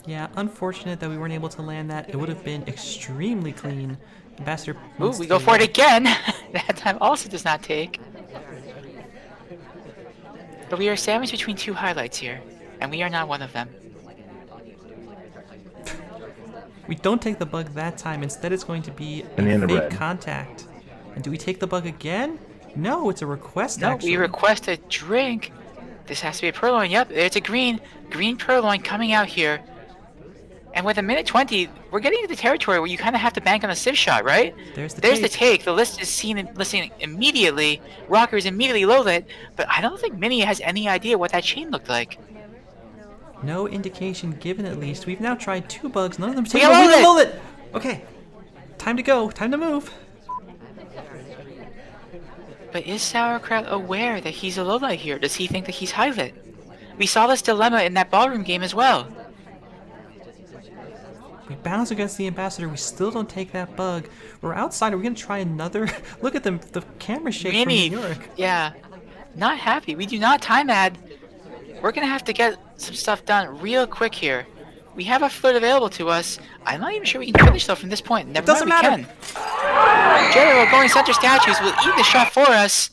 Yeah, unfortunate that we weren't able to land that. It would have been extremely clean. Ambassador. Ooh, we go for it again! That time also does not take. But we are sandwiched between 2 highlights here, and we are not one of them. We don't take the bug that time. Instead, it's going to be a fake contact. And do we take the bug again? No, it's a request, No, actually. we request a drink. This has to be a purloin. Yep, it's a green purloin coming out here. And with 1:20, we're getting into the territory where you kind of have to bank on a civ shot, right? There's the the take. The list is listing immediately. Rocker is immediately low lit, but I don't think Mini has any idea what that chain looked like. No indication given, at least. We've now tried 2 bugs. None of them We seem got to low load it. Okay, time to go. Time to move. But is Sauerkraut aware that he's a low light here? Does he think that he's high lit? We saw this dilemma in that ballroom game as well. We bounce against the ambassador. We still don't take that bug. We're outside. Are we gonna try another? Look at them. The camera shake from Mini, Miniorek. yeah, not happy. We do not time add. We're gonna have to get some stuff done real quick here. We have a flirt available to us. I'm not even sure we can finish though from this point. Never mind, we can. General going center statues will eat the shot for us.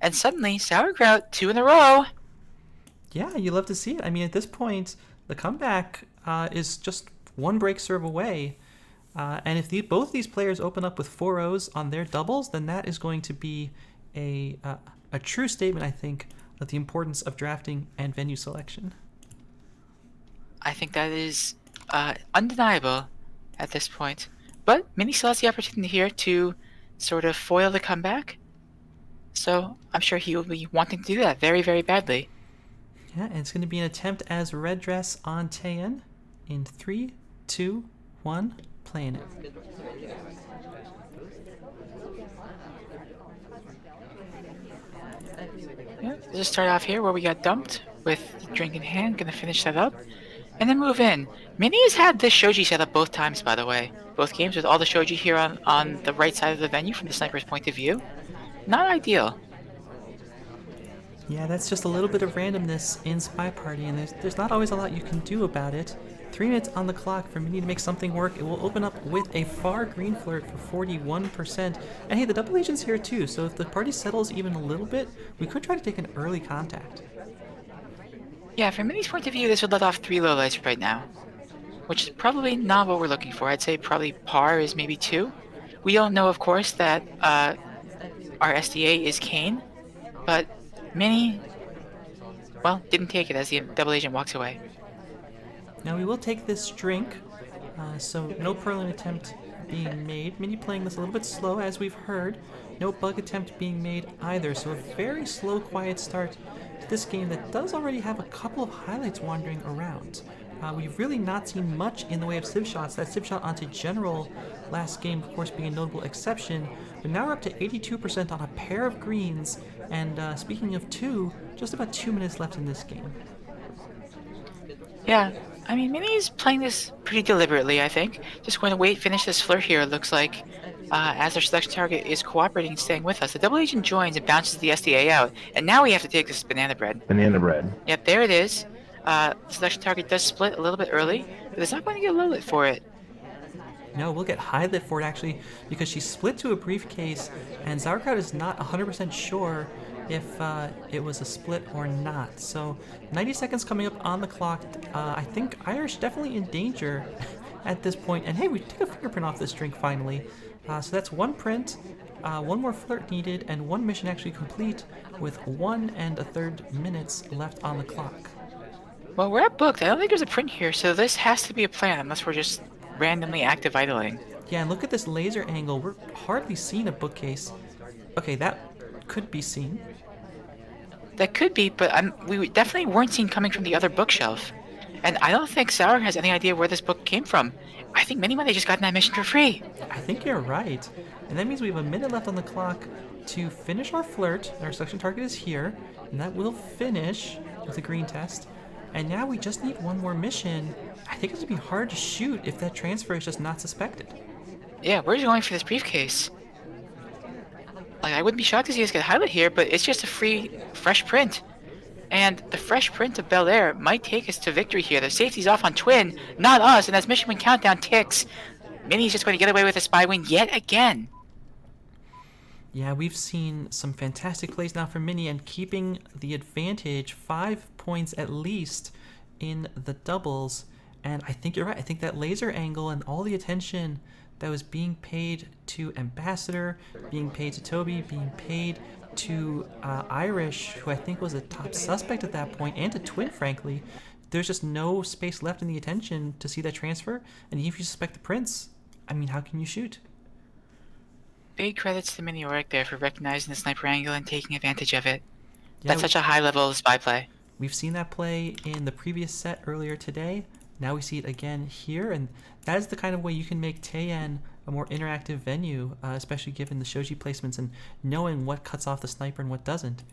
And suddenly, Sauerkraut 2 in a row. Yeah, you love to see it. I mean, at this point, the comeback is just 1 break serve away. And if both these players open up with 4-0s on their doubles, then that is going to be a true statement, I think, of the importance of drafting and venue selection. I think that is undeniable at this point. But Mini still has the opportunity here to sort of foil the comeback. So I'm sure he will be wanting to do that very, very badly. Yeah, and it's going to be an attempt as red dress on Taeyeon in 3, 2, 1, playing it. Yeah, let's just start off here where we got dumped with the drink in hand. Gonna finish that up. And then move in. Mini has had this shoji set up both times, by the way. Both games with all the shoji here on the right side of the venue from the sniper's point of view. Not ideal. Yeah, that's just a little bit of randomness in SpyParty, and there's not always a lot you can do about it. 3 minutes on the clock for Mini to make something work. It will open up with a far green flirt for 41%. And hey, the double agent's here too, so if the party settles even a little bit, we could try to take an early contact. Yeah, from Mini's point of view, this would let off 3 lowlights right now. Which is probably not what we're looking for. I'd say probably par is maybe 2. We don't know, of course, that our SDA is Kane, but Mini, well, didn't take it as the double agent walks away. Now we will take this drink, so no purling attempt being made. Mini playing this a little bit slow, as we've heard. No bug attempt being made either, so a very slow, quiet start this game that does already have a couple of highlights wandering around. We've really not seen much in the way of civ shots. That civ shot onto general last game, of course, being a notable exception. But now we're up to 82% on a pair of greens. And speaking of two, just about 2 minutes left in this game. Yeah, I mean, Mini's playing this pretty deliberately, I think. Just going to wait, finish this flirt here, it looks like, as our selection target is cooperating and staying with us. The double agent joins and bounces the SDA out. And now we have to take this banana bread. Banana bread. Yep, there it is. The selection target does split a little bit early, but it's not going to get low lit for it. No, we'll get high lit for it actually, because she split to a briefcase, and Sauerkraut is not 100% sure if it was a split or not. So 90 seconds coming up on the clock. I think Irish definitely in danger at this point. And hey, we took a fingerprint off this drink finally. So that's one print, one more flirt needed, and one mission actually complete with 1 1/3 minutes left on the clock. Well, we're at booked. I don't think there's a print here, so this has to be a plan, unless we're just randomly active idling. Yeah, and look at this laser angle. We're hardly seeing a bookcase. Okay, that could be seen. That could be, but we definitely weren't seen coming from the other bookshelf. And I don't think Sauer has any idea where this book came from. I think many might have just gotten that mission for free. I think you're right. And that means we have a minute left on the clock to finish our flirt. Our selection target is here, and that will finish with a green test. And now we just need one more mission. I think it's going to be hard to shoot if that transfer is just not suspected. Yeah, we're just going for this briefcase. Like, I wouldn't be shocked to see us get highlight here, but it's just a free, fresh print. And the fresh print of Bel Air might take us to victory here. The safety's off on Twin, not us, and as mission win countdown ticks, Mini's just going to get away with a spy win yet again. Yeah, we've seen some fantastic plays now from Mini and keeping the advantage 5 points at least in the doubles. And I think you're right. I think that laser angle and all the attention that was being paid to Ambassador, being paid to Toby, being paid to Irish, who I think was a top suspect at that point, and to Twin, frankly, there's just no space left in the attention to see that transfer. And even if you suspect the Prince, I mean, how can you shoot? Big credits to Miniorek there for recognizing the sniper angle and taking advantage of it. Yeah, That's such a high level of spy play. We've seen that play in the previous set earlier today. Now we see it again here, and that is the kind of way you can make Teien a more interactive venue, especially given the shoji placements and knowing what cuts off the sniper and what doesn't.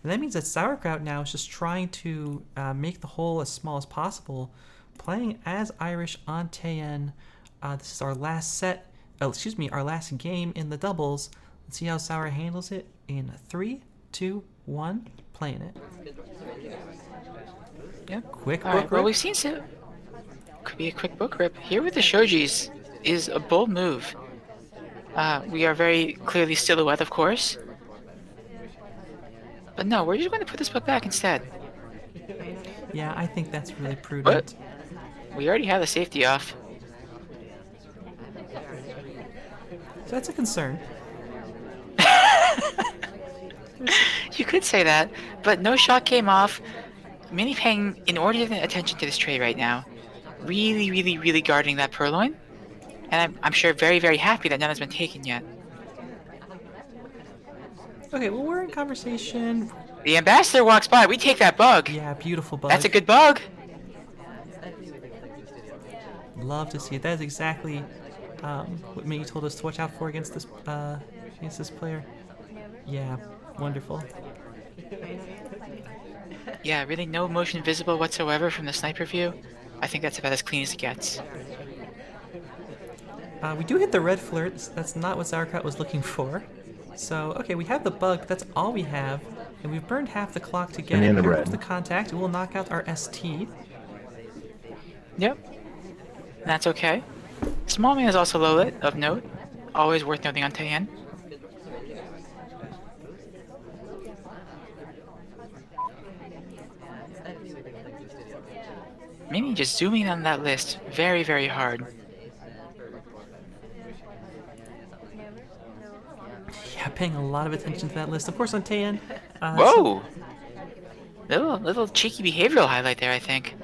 And that means that Sauerkraut now is just trying to make the hole as small as possible, playing as Irish on Teien. This is our last set, our last game in the doubles. Let's see how Sauer handles it in 3, 2, 1, playing it. Yep. Quick All book right, well, rip. we've seen some. Could be a quick book rip. Here with the shojis is a bold move. We are very clearly silhouette, of course. But no, we're just going to put this book back instead. Yeah, I think that's really prudent. But we already have the safety off. So that's a concern. You could say that, but no shot came off. Mini paying inordinate attention to this trade right now. Really, really, really guarding that purloin. And I'm sure very, very happy that none has been taken yet. Okay, well, we're in conversation. The ambassador walks by. We take that bug. Yeah, beautiful bug. That's a good bug. Love to see it. That is exactly what Miggy told us to watch out for against this player. Yeah, wonderful. Yeah, really no motion visible whatsoever from the sniper view. I think that's about as clean as it gets. We do hit the red flirt. That's not what Sauerkraut was looking for. So, okay, we have the bug, but that's all we have. And we've burned half the clock to get it. Here comes the contact. We'll knock out our ST. Yep. That's okay. Small man is also low lit, of note. Always worth noting on Teien. Mini just zooming on that list very, very hard. Yeah, paying a lot of attention to that list. Of course, on Teien. Whoa! Little cheeky behavioral highlight there, I think.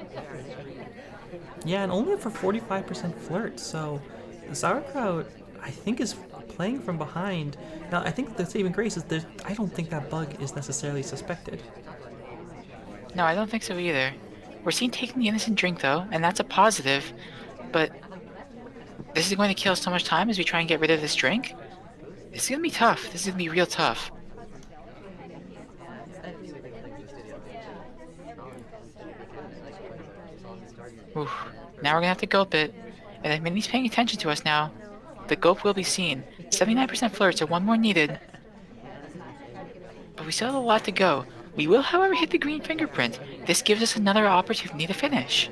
Yeah, and only for 45% flirt. So Sauerkraut, I think, is playing from behind. Now, I think the saving grace is I don't think that bug is necessarily suspected. No, I don't think so either. We're seen taking the innocent drink, though, and that's a positive. But this is going to kill so much time as we try and get rid of this drink. This is going to be tough. This is going to be real tough. Oof. Now we're going to have to gulp it. And if Minnie's paying attention to us now, the gulp will be seen. 79% flirt, so one more needed. But we still have a lot to go. We will, however, hit the green fingerprint. This gives us another opportunity to finish.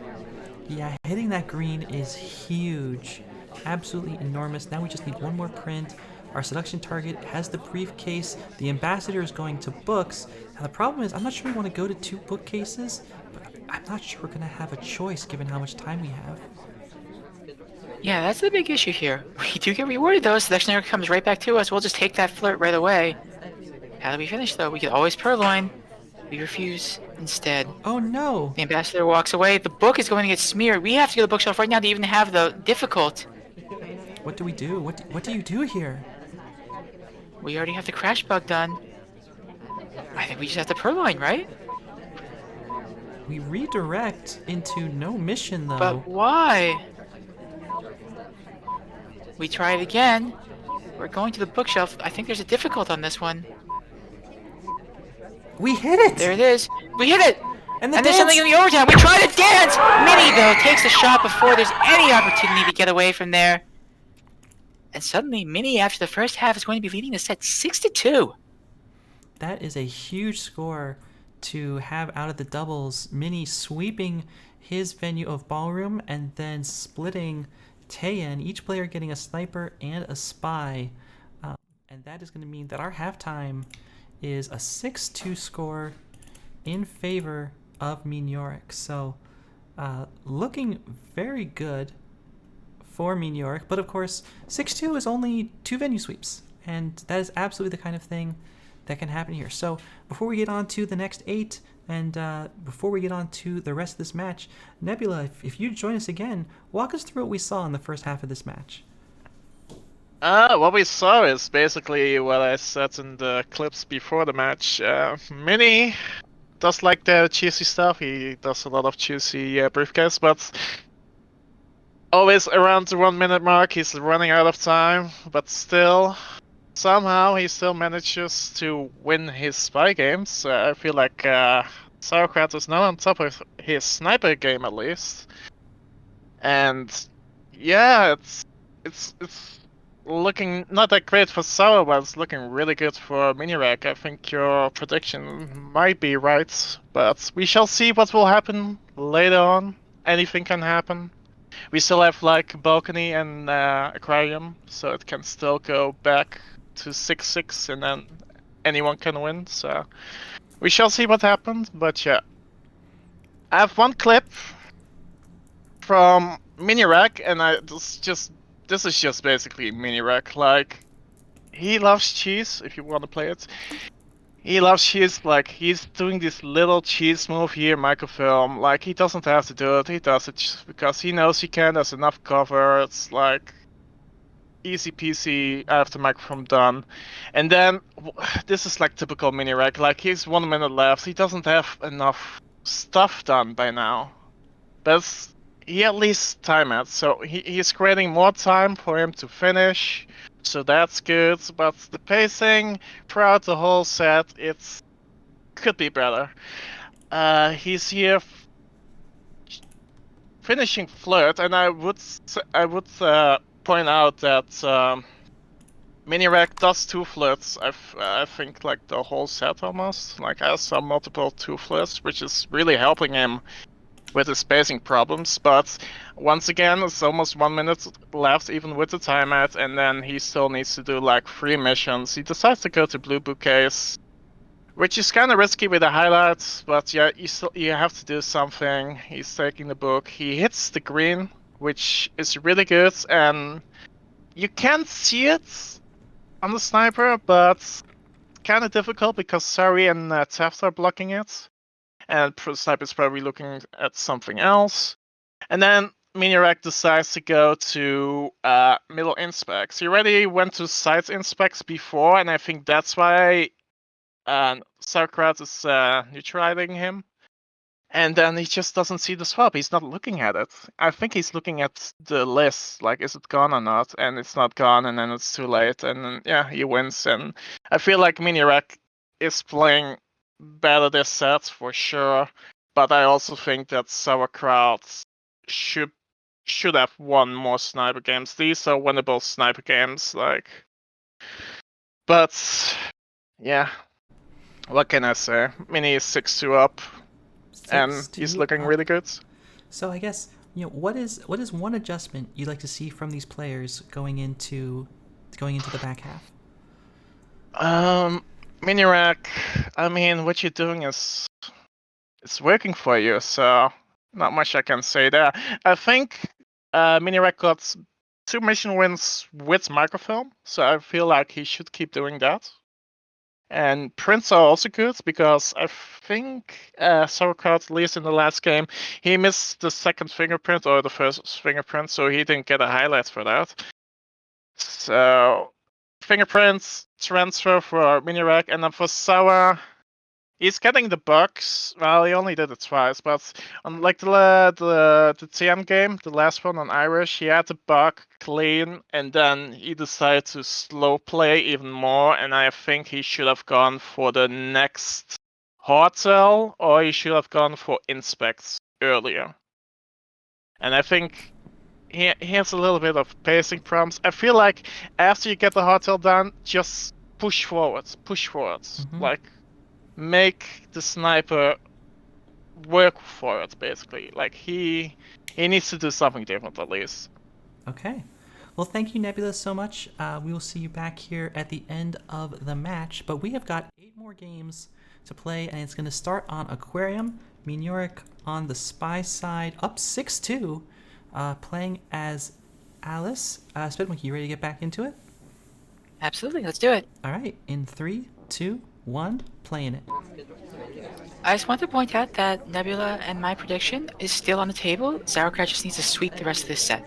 Yeah, hitting that green is huge. Absolutely enormous. Now we just need one more print. Our seduction target has the briefcase. The ambassador is going to books. Now the problem is, I'm not sure we want to go to 2 bookcases, but I'm not sure we're going to have a choice given how much time we have. Yeah, that's the big issue here. We do get rewarded though. Seduction comes right back to us. We'll just take that flirt right away. How do we finish though? We could always purloin. We refuse instead. Oh no! The ambassador walks away. The book is going to get smeared. We have to go to the bookshelf right now to even have the difficult. What do we do? What do you do here? We already have the crash bug done. I think we just have to purloin, right? We redirect into no mission though. But why? We try it again. We're going to the bookshelf. I think there's a difficult on this one. We hit it! There it is. We hit it! And there's something in the overtime. We try to dance! Minnie, though, takes the shot before there's any opportunity to get away from there. And suddenly, Minnie, after the first half, is going to be leading the set 6-2. That is a huge score to have out of the doubles. Minnie sweeping his venue of ballroom and then splitting Taeyeon, each player getting a sniper and a spy. And that is going to mean that our halftime is a 6-2 score in favor of Miniorek. So looking very good for Miniorek, but of course 6-2 is only 2 venue sweeps, and that is absolutely the kind of thing that can happen here. So before we get on to the next 8 and before we get on to the rest of this match, Nebula, if you join us again, walk us through what we saw in the first half of this match. What we saw is basically what I said in the clips before the match. Mini does like the cheesy stuff. He does a lot of cheesy briefcase, but always around the 1 minute mark, he's running out of time. But still, somehow he still manages to win his spy games. I feel like Sauerkraut is now on top of his sniper game at least. And yeah, it's looking not that great for Sauer, but it's looking really good for Miniorek. I think your prediction might be right, but we shall see what will happen later on. Anything can happen. We still have like balcony and aquarium, so it can still go back to 6-6 and then anyone can win. So we shall see what happens, but yeah. I have one clip from Miniorek, and this is just basically Miniorek. Like, he loves cheese, if you want to play it. He loves cheese, like, he's doing this little cheese move here, microfilm. Like, he doesn't have to do it, he does it just because he knows he can, there's enough cover, it's like, easy peasy, I have the microfilm done. And then, this is like typical Miniorek, like, he's 1 minute left, he doesn't have enough stuff done by now. But he at least time it, so he's creating more time for him to finish, so that's good. But the pacing throughout the whole set, it could be better. He's here finishing flirt, and I would point out that Miniorek does 2 flirts. I think like the whole set almost, like has some multiple 2 flirts, which is really helping him with his spacing problems. But once again, it's almost 1 minute left even with the timeout, and then he still needs to do like 3 missions. He decides to go to blue bookcase, which is kind of risky with the highlights, but yeah, you have to do something. He's taking the book, he hits the green, which is really good, and you can't see it on the sniper, but kind of difficult because Sari and Taft are blocking it. And Sniper is probably looking at something else. And then Miniorek decides to go to middle inspects. He already went to side inspects before, and I think that's why Sauerkraut is neutralizing him. And then he just doesn't see the swap. He's not looking at it. I think he's looking at the list, like, is it gone or not? And it's not gone, and then it's too late. And then, yeah, he wins. And I feel like Miniorek is playing better this set for sure. But I also think that Sauerkraut should have won more sniper games. These are winnable sniper games, like. But yeah, what can I say? Mini is 6-2 up. And he's looking really good. So I guess, what is one adjustment you'd like to see from these players going into the back half? Miniorek, I mean, what you're doing is it's working for you, so not much I can say there. I think Miniorek got 2 mission wins with microfilm, so I feel like he should keep doing that. And prints are also good because I think Sauerkraut, at least in the last game, he missed the second fingerprint or the first fingerprint, so he didn't get a highlight for that. So fingerprints transfer for Miniorek, and then for Sauer, he's getting the bugs. Well, he only did it twice, but on like the TM game, the last one on Irish, he had the bug clean, and then he decided to slow play even more. And I think he should have gone for the next hotel, or he should have gone for inspects earlier. And I think he has a little bit of pacing problems. I feel like after you get the hotel done, just push forwards. Mm-hmm. Like, make the sniper work for it, basically. Like, he needs to do something different, at least. Okay. Well, thank you, Nebula, so much. We will see you back here at the end of the match, but we have got 8 more games to play, and it's going to start on Aquarium. Miniorek on the Spy side, up 6-2, playing as Alice. SpyParty, you ready to get back into it? Absolutely, let's do it. All right, in 3, 2, 1, playing it. I just want to point out that Nebula and my prediction is still on the table. Sauerkraut just needs to sweep the rest of this set.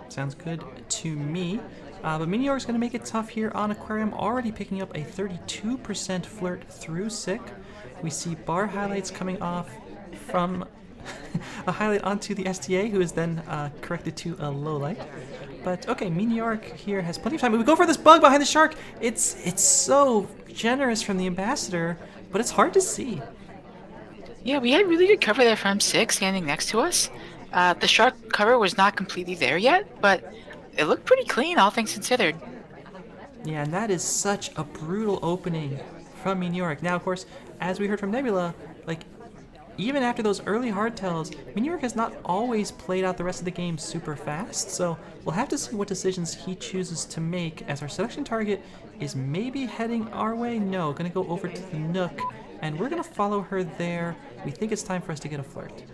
Sounds good to me. But Miniorek's going to make it tough here on Aquarium, already picking up a 32% flirt through Sick. We see bar highlights coming off from a highlight onto the STA, who is then corrected to a low light. But okay, Miniorek here has plenty of time. We go for this bug behind the shark. It's so generous from the ambassador, but it's hard to see. Yeah, we had really good cover there from Sick standing next to us. The shark cover was not completely there yet, but it looked pretty clean, all things considered. Yeah, and that is such a brutal opening from Miniorek. Now, of course, as we heard from Nebula, like, even after those early hardtails, Miniorek has not always played out the rest of the game super fast, so we'll have to see what decisions he chooses to make, as our selection target is maybe heading our way. No, gonna go over to the Nook, and we're gonna follow her there. We think it's time for us to get a flirt.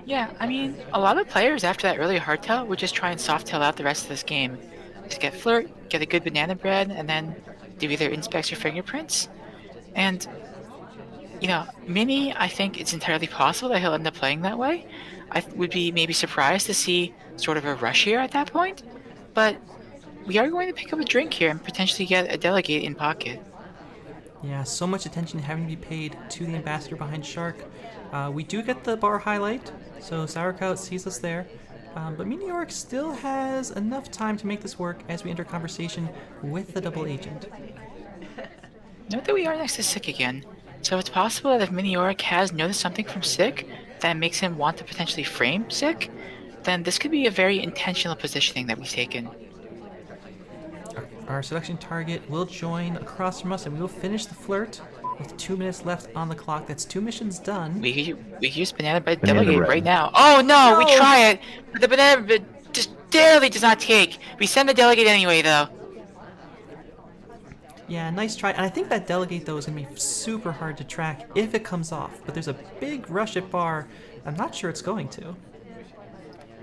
Yeah, I mean, a lot of players after that early hardtail would just try and softtail out the rest of this game. Just get flirt, get a good banana bread, and then do either inspects or fingerprints. And, you know, Mini, I think it's entirely possible that he'll end up playing that way. I would be maybe surprised to see sort of a rush here at that point. But we are going to pick up a drink here and potentially get a delegate in pocket. Yeah, so much attention having to be paid to the ambassador behind Shark. We do get the bar highlight, so Sauerkraut sees us there. But Miniorek still has enough time to make this work as we enter conversation with the double agent. Note that we are next to Sick again, so it's possible that if Miniorek has noticed something from Sick that makes him want to potentially frame Sick, then this could be a very intentional positioning that we've taken. Our selection target will join across from us, and we will finish the flirt with 2 minutes left on the clock. That's 2 missions done. We could use banana bread delegate right now. Oh no, we try it, but the banana bread just barely does not take. We send the delegate anyway, though. Yeah, nice try. And I think that delegate, though, is going to be super hard to track if it comes off. But there's a big rush at bar. I'm not sure it's going to.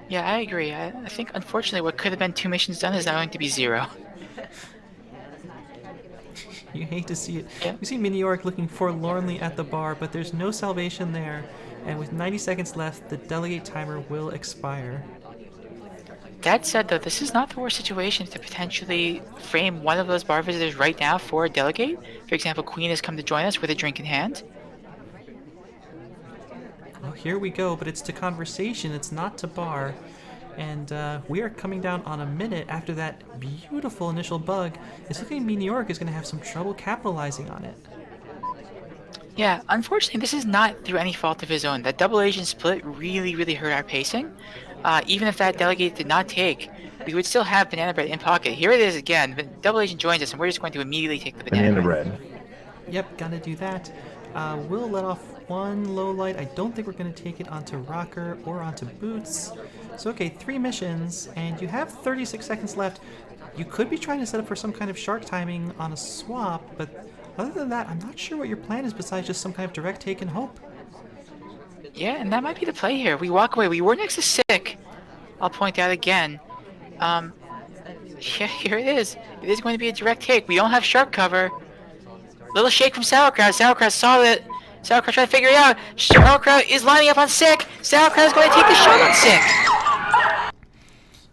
Yeah, I agree. I think, unfortunately, what could have been 2 missions done is now going to be 0. You hate to see it. Yeah. We see Miniorek looking forlornly at the bar, but there's no salvation there. And with 90 seconds left, the delegate timer will expire. That said, though, this is not the worst situation to potentially frame one of those bar visitors right now for a delegate. For example, Queen has come to join us with a drink in hand. Well, here we go, but it's to conversation, it's not to bar. And we are coming down on a minute after that beautiful initial bug. It's looking like Miniorek is going to have some trouble capitalizing on it. Yeah, unfortunately, this is not through any fault of his own. That double agent split really, really hurt our pacing. Even if that delegate did not take, we would still have banana bread in pocket. Here it is again. The double agent joins us, and we're just going to immediately take the banana bread. Yep, gotta do that. We'll let off one low light. I don't think we're gonna take it onto Rocker or onto Boots. So okay, 3 missions, and you have 36 seconds left. You could be trying to set up for some kind of shark timing on a swap, but other than that, I'm not sure what your plan is besides just some kind of direct take and hope. Yeah, and that might be the play here. We walk away. We were next to Sick. I'll point out again. Yeah, here it is. It is going to be a direct take. We don't have shark cover. Little shake from Sauerkraut. Sauerkraut saw it. Sauerkraut trying to figure it out. Sauerkraut is lining up on Sick. Sauerkraut is going to take the shot on Sick.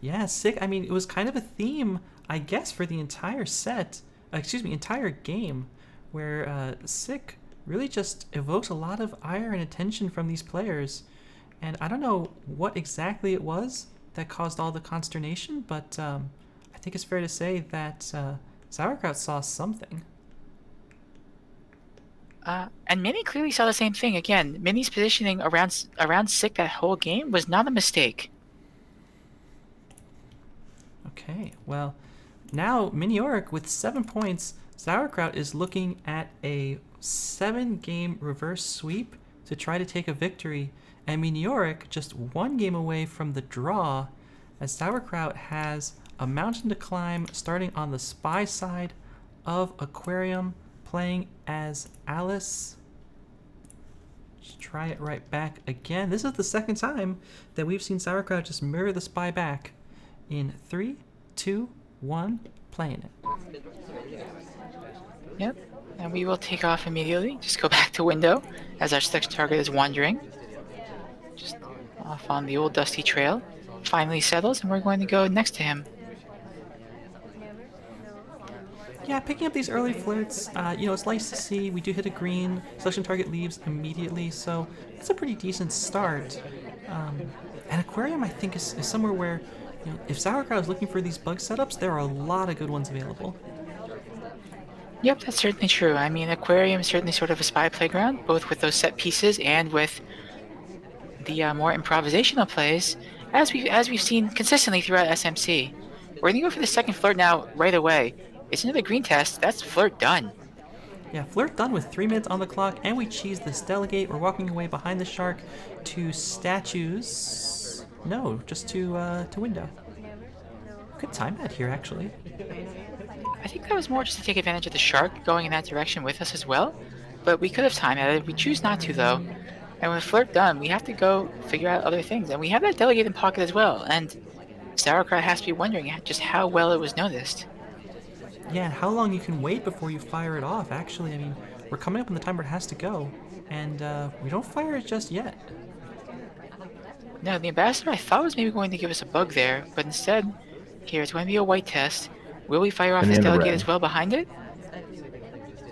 Yeah, Sick. I mean, it was kind of a theme, I guess, for the entire set. Entire game, where Sick really just evokes a lot of ire and attention from these players. And I don't know what exactly it was that caused all the consternation, but I think it's fair to say that Sauerkraut saw something. And Mini clearly saw the same thing. Again, Mini's positioning around Sick that whole game was not a mistake. Okay, well, now Miniorek with 7 points. Sauerkraut is looking at a 7-game reverse sweep to try to take a victory, and Miniorek just 1 game away from the draw, as Sauerkraut has a mountain to climb starting on the spy side of Aquarium, playing as Alice. Just try it right back again. This is the second time that we've seen Sauerkraut just mirror the spy back. In 3, 2, 1, playing it. Yep, and we will take off immediately. Just go back to window as our next target is wandering. Just off on the old dusty trail. Finally settles, and we're going to go next to him. Yeah, picking up these early flirts, it's nice to see. We do hit a green, selection target leaves immediately, so it's a pretty decent start. And Aquarium, I think, is somewhere where, if Sauerkraut is looking for these bug setups, there are a lot of good ones available. Yep, that's certainly true. I mean, Aquarium is certainly sort of a spy playground, both with those set pieces and with the more improvisational plays, as we've seen consistently throughout SMC. We're going to go for the second flirt now right away. It's another green test. That's flirt done. Yeah, flirt done with 3 minutes on the clock, and we cheese this delegate. We're walking away behind the shark to statues. No, just to window. Good time out here, actually. I think that was more just to take advantage of the shark going in that direction with us as well. But we could have time at it. We choose not to, though. And with flirt done, we have to go figure out other things. And we have that delegate in pocket as well. And Sauerkraut has to be wondering just how well it was noticed. Yeah, and how long you can wait before you fire it off, actually. I mean, we're coming up on the time where it has to go. And we don't fire it just yet. No, the ambassador I thought was maybe going to give us a bug there. But instead, here, it's going to be a white test. Will we fire off this delegate as well behind it?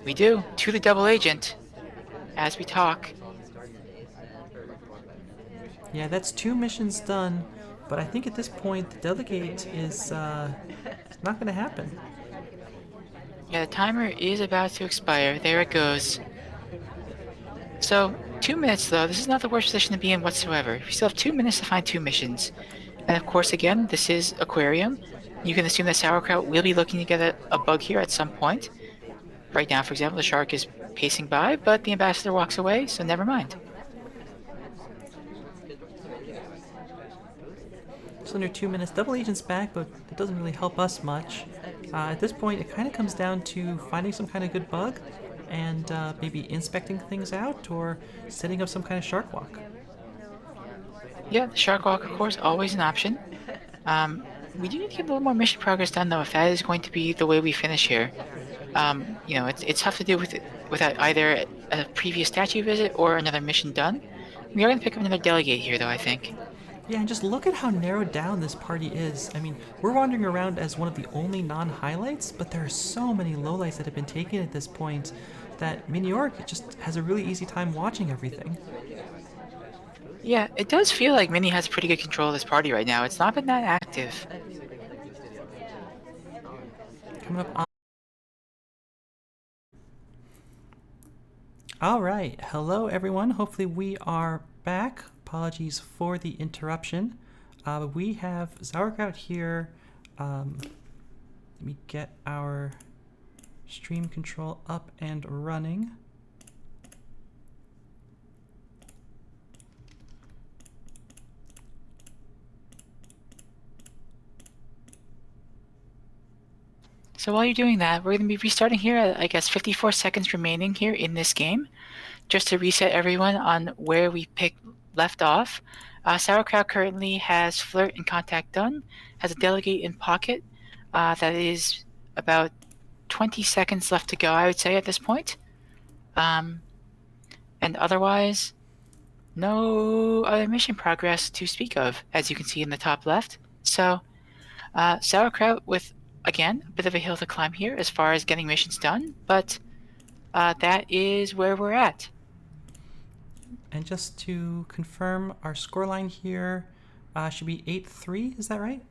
We do, to the double agent, as we talk. Yeah, that's 2 missions done, but I think at this point the delegate is not going to happen. Yeah, the timer is about to expire. There it goes. So, 2 minutes though. This is not the worst position to be in whatsoever. We still have 2 minutes to find 2 missions. And of course, again, this is Aquarium. You can assume that Sauerkraut will be looking to get a bug here at some point. Right now, for example, the shark is pacing by, but the ambassador walks away, so never mind. Just under 2 minutes. Double agent's back, but it doesn't really help us much. At this point, it kind of comes down to finding some kind of good bug and maybe inspecting things out or setting up some kind of shark walk. Yeah, the shark walk, of course, always an option. We do need to get a little more mission progress done, though, if that is going to be the way we finish here. It's tough to do without either a previous statue visit or another mission done. We are going to pick up another delegate here, though, I think. Yeah, and just look at how narrowed down this party is. I mean, we're wandering around as one of the only non-highlights, but there are so many lowlights that have been taken at this point that Miniorek just has a really easy time watching everything. Yeah, it does feel like Mini has pretty good control of this party right now. It's not been that active. Coming up on... All right, hello everyone. Hopefully we are back. Apologies for the interruption. We have Sauerkraut here. Let me get our stream control up and running. So while you're doing that, we're going to be restarting here at, I guess, 54 seconds remaining here in this game. Just to reset everyone on where we left off. Sauerkraut currently has Flirt and Contact done, has a Delegate in Pocket. That is about 20 seconds left to go, I would say, at this point. And otherwise, no other mission progress to speak of, as you can see in the top left. So, Sauerkraut with, again, a bit of a hill to climb here as far as getting missions done, but that is where we're at. And just to confirm, our scoreline here should be 8-3, is that right?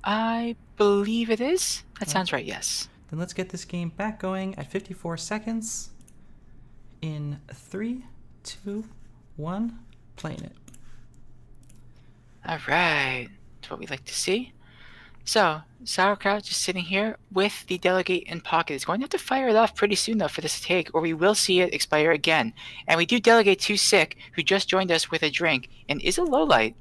I believe it is. That sounds right, yes. Then let's get this game back going at 54 seconds. In 3, 2, 1, playing it. All right, that's what we like to see. So, Sauerkraut just sitting here with the Delegate in Pocket. Is going to have to fire it off pretty soon, though, for this to take, or we will see it expire again. And we do Delegate to Sick, who just joined us with a drink, and is a lowlight.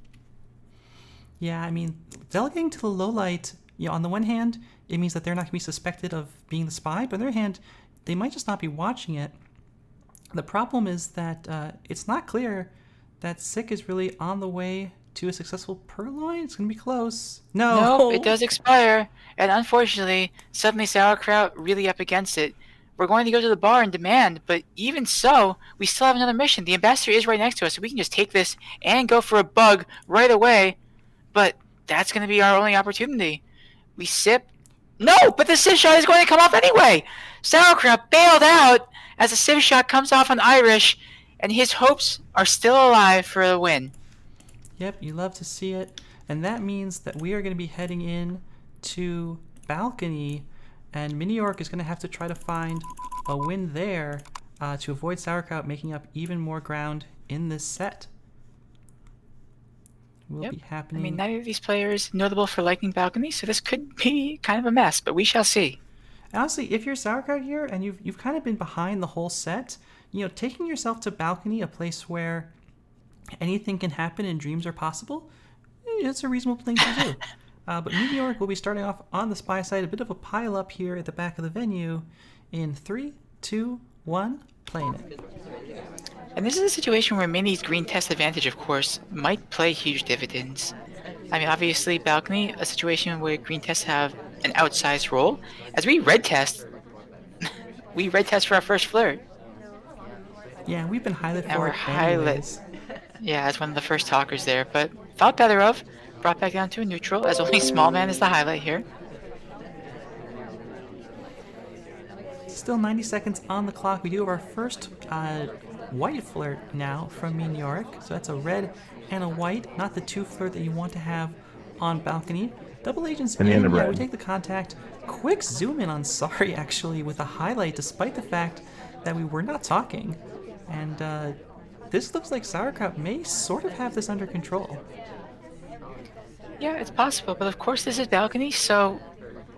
Yeah, I mean, delegating to the lowlight, you know, on the one hand, it means that they're not going to be suspected of being the spy, but on the other hand, they might just not be watching it. The problem is that it's not clear that Sick is really on the way to a successful purloin. It's going to be close. No, it does expire, and unfortunately, suddenly Sauerkraut really up against it. We're going to go to the bar and demand, but even so, we still have another mission. The ambassador is right next to us, so we can just take this and go for a bug right away. But that's going to be our only opportunity. We sip. No, but the civ shot is going to come off anyway. Sauerkraut bailed out as the civ shot comes off on Irish, and his hopes are still alive for the win. Yep, you love to see it. And that means that we are going to be heading in to Balcony, and Miniorek is going to have to try to find a win there to avoid Sauerkraut making up even more ground in this set. Will be happening. I mean, neither of these players notable for liking Balcony, so this could be kind of a mess, but we shall see. Honestly, if you're Sauerkraut here and you've kind of been behind the whole set, you know, taking yourself to Balcony, a place where anything can happen and dreams are possible, it's a reasonable thing to do. But Miniorek will be starting off on the spy side, a bit of a pile up here at the back of the venue in 3, 2, 1, playing it. And this is a situation where Mini's green test advantage, of course, might play huge dividends. I mean, obviously, Balcony, a situation where green tests have an outsized role. As we red test, for our first flirt. Yeah, we've been highlighted And for we're it anyways. Yeah, as one of the first talkers there, but thought better of. Brought back down to a neutral, as only small man is the highlight here. Still 90 seconds on the clock. We do have our first white flirt now from Miniorek. So that's a red and a white, not the two flirt that you want to have on Balcony. Double agents in, yeah, we take the contact. Quick zoom in on Sorry, actually, with a highlight, despite the fact that we were not talking. And this looks like Sauerkraut may sort of have this under control. Yeah, it's possible, but of course this is Balcony, so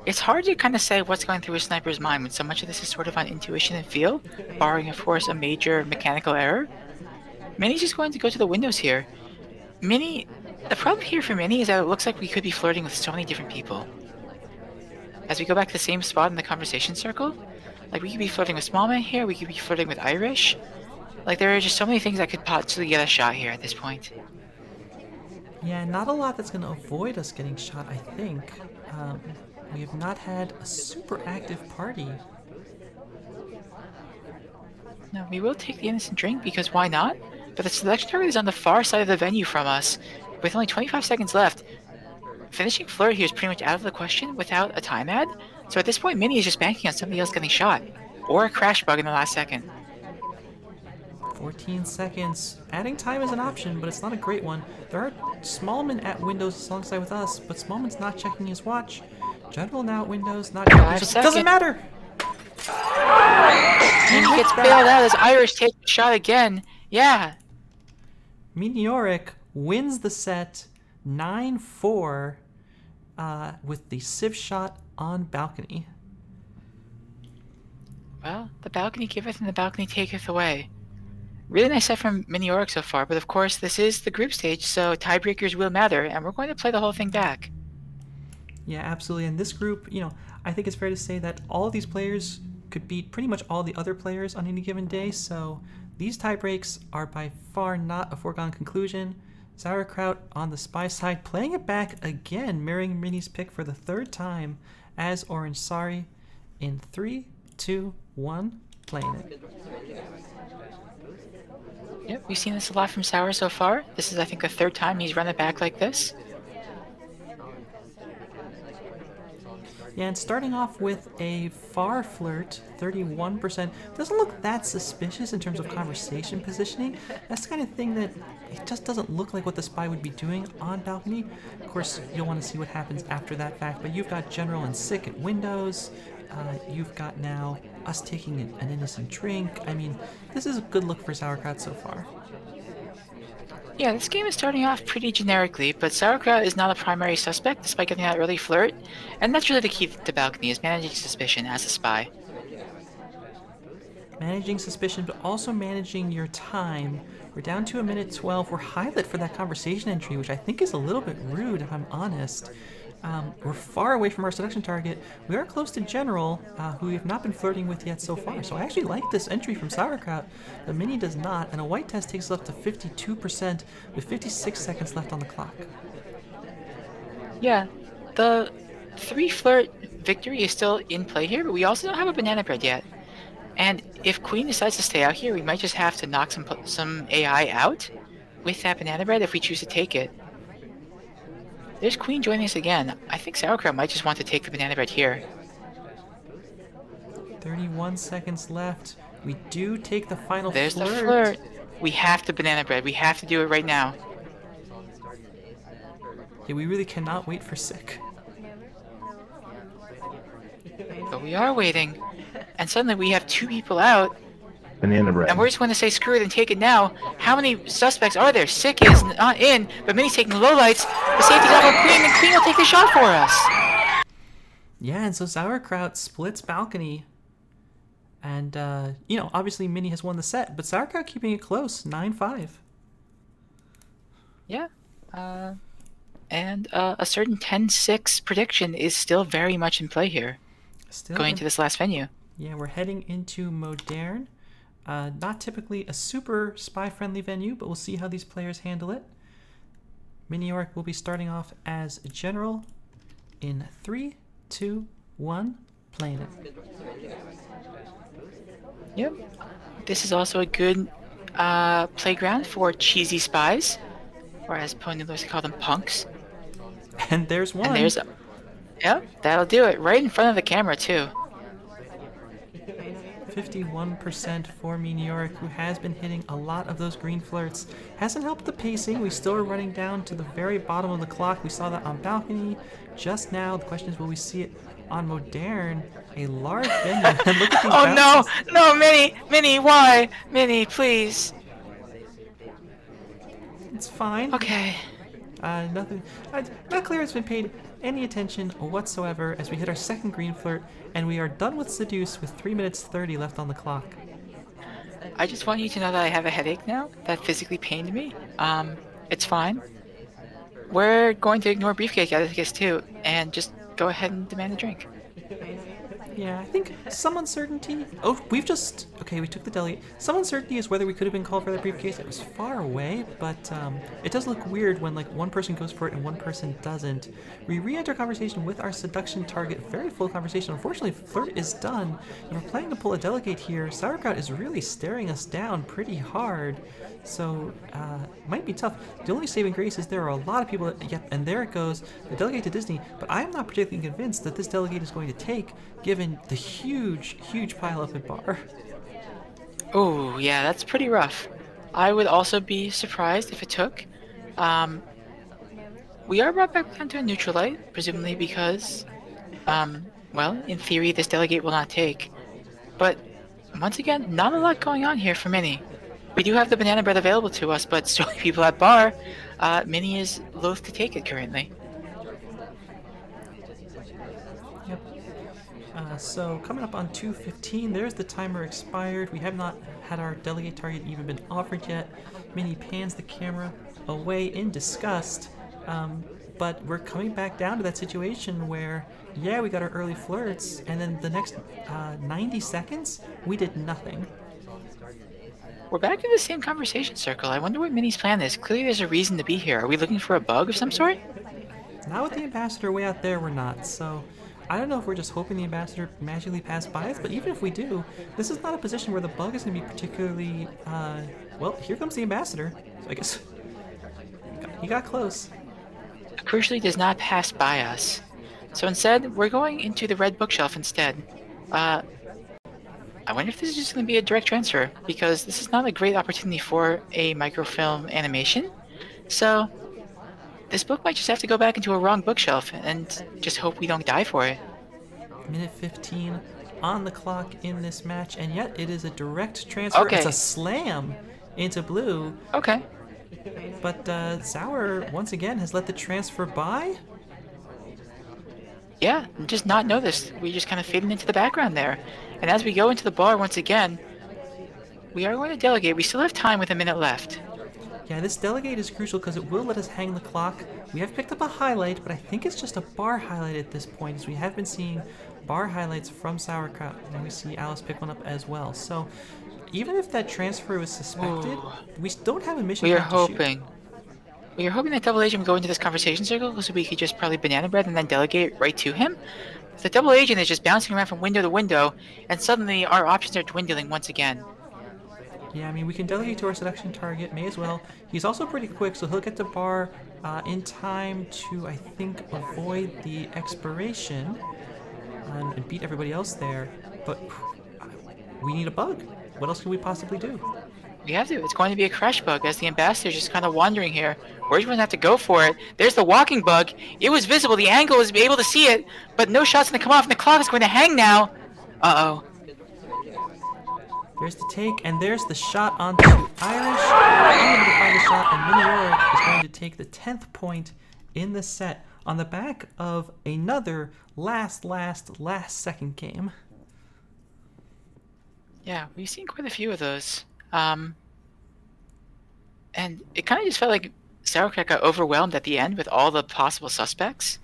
it's hard to kind of say what's going through a sniper's mind when so much of this is sort of on intuition and feel, barring, of course, a major mechanical error. Mini's just going to go to the windows here. The problem here for Mini is that it looks like we could be flirting with so many different people. As we go back to the same spot in the conversation circle, like we could be flirting with Smallman here, we could be flirting with Irish. Like there are just so many things that could possibly get a shot here at this point. Yeah, not a lot that's going to avoid us getting shot, I think. We have not had a super active party. No, we will take the innocent drink because why not? But the selection target is on the far side of the venue from us, with only 25 seconds left. Finishing flirt here is pretty much out of the question without a time ad. So at this point, Mini is just banking on somebody else getting shot, or a crash bug in the last second. 14 seconds. Adding time is an option, but it's not a great one. There are Smallman at Windows alongside with us, but Smallman's not checking his watch. General now at Windows, not checking his watch. Doesn't matter! And he gets bailed out as Irish takes a shot again. Yeah. Miniorek wins the set 9-4 with the Civ shot on balcony. Well, the balcony giveth and the balcony taketh away. Really nice set from Miniorek so far, but of course this is the group stage, so tiebreakers will matter, and we're going to play the whole thing back. Yeah, absolutely. And this group, you know, I think it's fair to say that all of these players could beat pretty much all the other players on any given day, so these tiebreaks are by far not a foregone conclusion. Sauerkraut on the Spy side, playing it back again, mirroring Mini's pick for the third time as Orange Sorry in 3, 2, 1, playing it. Yep, we've seen this a lot from Sauer so far. This is, I think, the third time he's run it back like this. Yeah, and starting off with a far flirt, 31%, doesn't look that suspicious in terms of conversation positioning. That's the kind of thing that it just doesn't look like what the Spy would be doing on balcony. Of course, you'll want to see what happens after that fact, but you've got General and Sick at Windows. You've got now us taking an innocent drink. I mean, this is a good look for Sauerkraut so far. Yeah, this game is starting off pretty generically, but Sauerkraut is not a primary suspect despite getting that early flirt, and that's really the key to balcony, is managing suspicion as a spy. Managing suspicion, but also managing your time. We're down to 1:12. We're highlight for that conversation entry, which I think is a little bit rude, if I'm honest. We're far away from our seduction target. We are close to General, who we have not been flirting with yet so far. So I actually like this entry from Sauerkraut. The Mini does not, and a white test takes us up to 52% with 56 seconds left on the clock. Yeah, the 3 flirt victory is still in play here, but we also don't have a banana bread yet. And if Queen decides to stay out here, we might just have to knock some AI out with that banana bread if we choose to take it. There's Queen joining us again. I think Sauerkraut might just want to take the banana bread here. 31 seconds left. We do take the final There's flirt. the flirt. We have the banana bread. We have to do it right now. Yeah, we really cannot wait for Sick. But we are waiting. And suddenly we have 2 people out. Banana bread. And we're just going to say screw it and take it now. How many suspects are there? Sick is not in, but Mini's taking the lowlights. The safety's off on Queen, and Queen will take the shot for us. Yeah, and so Sauerkraut splits balcony. And, you know, obviously Mini has won the set, but Sauerkraut keeping it close, 9-5. Yeah. And a certain 10-6 prediction is still very much in play here. Still going to this last venue. Yeah, we're heading into Modern. Not typically a super spy-friendly venue, but we'll see how these players handle it. Miniorek will be starting off as General in 3, 2, 1, playing it. Yep. This is also a good playground for cheesy spies, or as Pony likes to call them, punks. And there's one. And there's yep, that'll do it. Right in front of the camera, too. 51% for Miniorek, who has been hitting a lot of those green flirts. Hasn't helped the pacing. We still are running down to the very bottom of the clock. We saw that on balcony just now. The question is, will we see it on Modern? A large venue. And look at these bounces. No, Mini, why? Mini, please. It's fine. Okay. Nothing. Not clear it's been paid any attention whatsoever as we hit our second green flirt, and we are done with Seduce with 3:30 left on the clock. I just want you to know that I have a headache now that physically pained me. It's fine. We're going to ignore Briefcake out of this too, and just go ahead and demand a drink. Yeah, I think some uncertainty. Oh, we took the delegate. Some uncertainty is whether we could have been called for that briefcase. It was far away, but it does look weird when like one person goes for it and one person doesn't. We re-enter conversation with our seduction target. Very full conversation. Unfortunately, flirt is done, and we're planning to pull a delegate here. Sauerkraut is really staring us down pretty hard, so might be tough. The only saving grace is there are a lot of people that, yep, and there it goes, the delegate to Disney, but I'm not particularly convinced that this delegate is going to take, given the huge pile up at bar. Oh, yeah, that's pretty rough. I would also be surprised if it took. We are brought back down to a neutral light, presumably because, well, in theory, this delegate will not take. But once again, not a lot going on here for Mini. We do have the banana bread available to us, but so many people at bar, Mini is loath to take it currently. Yep. So coming up on 2:15, there's the timer expired. We have not had our delegate target even been offered yet. Mini pans the camera away in disgust. But we're coming back down to that situation where, yeah, we got our early flirts, and then the next 90 seconds, we did nothing. We're back in the same conversation circle. I wonder what Mini's plan is. Clearly there's a reason to be here. Are we looking for a bug of some sort? Not with the ambassador way out there, we're not. So I don't know if we're just hoping the ambassador magically passed by us, but even if we do, this is not a position where the bug is going to be particularly, well, here comes the ambassador. So I guess he got close. Crucially does not pass by us. So instead, we're going into the red bookshelf instead. I wonder if this is just going to be a direct transfer, because this is not a great opportunity for a microfilm animation. So this book might just have to go back into a wrong bookshelf and just hope we don't die for it. Minute 15 on the clock in this match, and yet it is a direct transfer. Okay. It's a slam into blue. Okay. But Sauer, once again, has let the transfer by. Yeah, just not noticed. We just kind of faded into the background there. And as we go into the bar once again, we are going to delegate. We still have time with a minute left. Yeah, this delegate is crucial because it will let us hang the clock. We have picked up a highlight, but I think it's just a bar highlight at this point, as we have been seeing bar highlights from Sauerkraut. And we see Alice pick one up as well. So even if that transfer was suspected, we don't have a mission. We are count to shoot. hoping. We are hoping that Double Agent would go into this conversation circle so we could just probably banana bread and then delegate right to him. The Double Agent is just bouncing around from window to window, and suddenly our options are dwindling once again. Yeah, I mean, we can delegate to our selection target, may as well. He's also pretty quick, so he'll get to bar in time to, I think, avoid the expiration and beat everybody else there. But we need a bug. What else can we possibly do? We have to. It's going to be a crash bug, as the ambassador is just kind of wandering here. We're just going to have to go for it. There's the walking bug. It was visible. The angle is able to see it, but no shot's going to come off, and the clock is going to hang now. Uh-oh. There's the take, and there's the shot onto Irish. Unable to find the shot, and Miniorek is going to take the 10th point in the set on the back of another last second game. Yeah, we've seen quite a few of those. And it kind of just felt like Sauerkraut got overwhelmed at the end with all the possible suspects.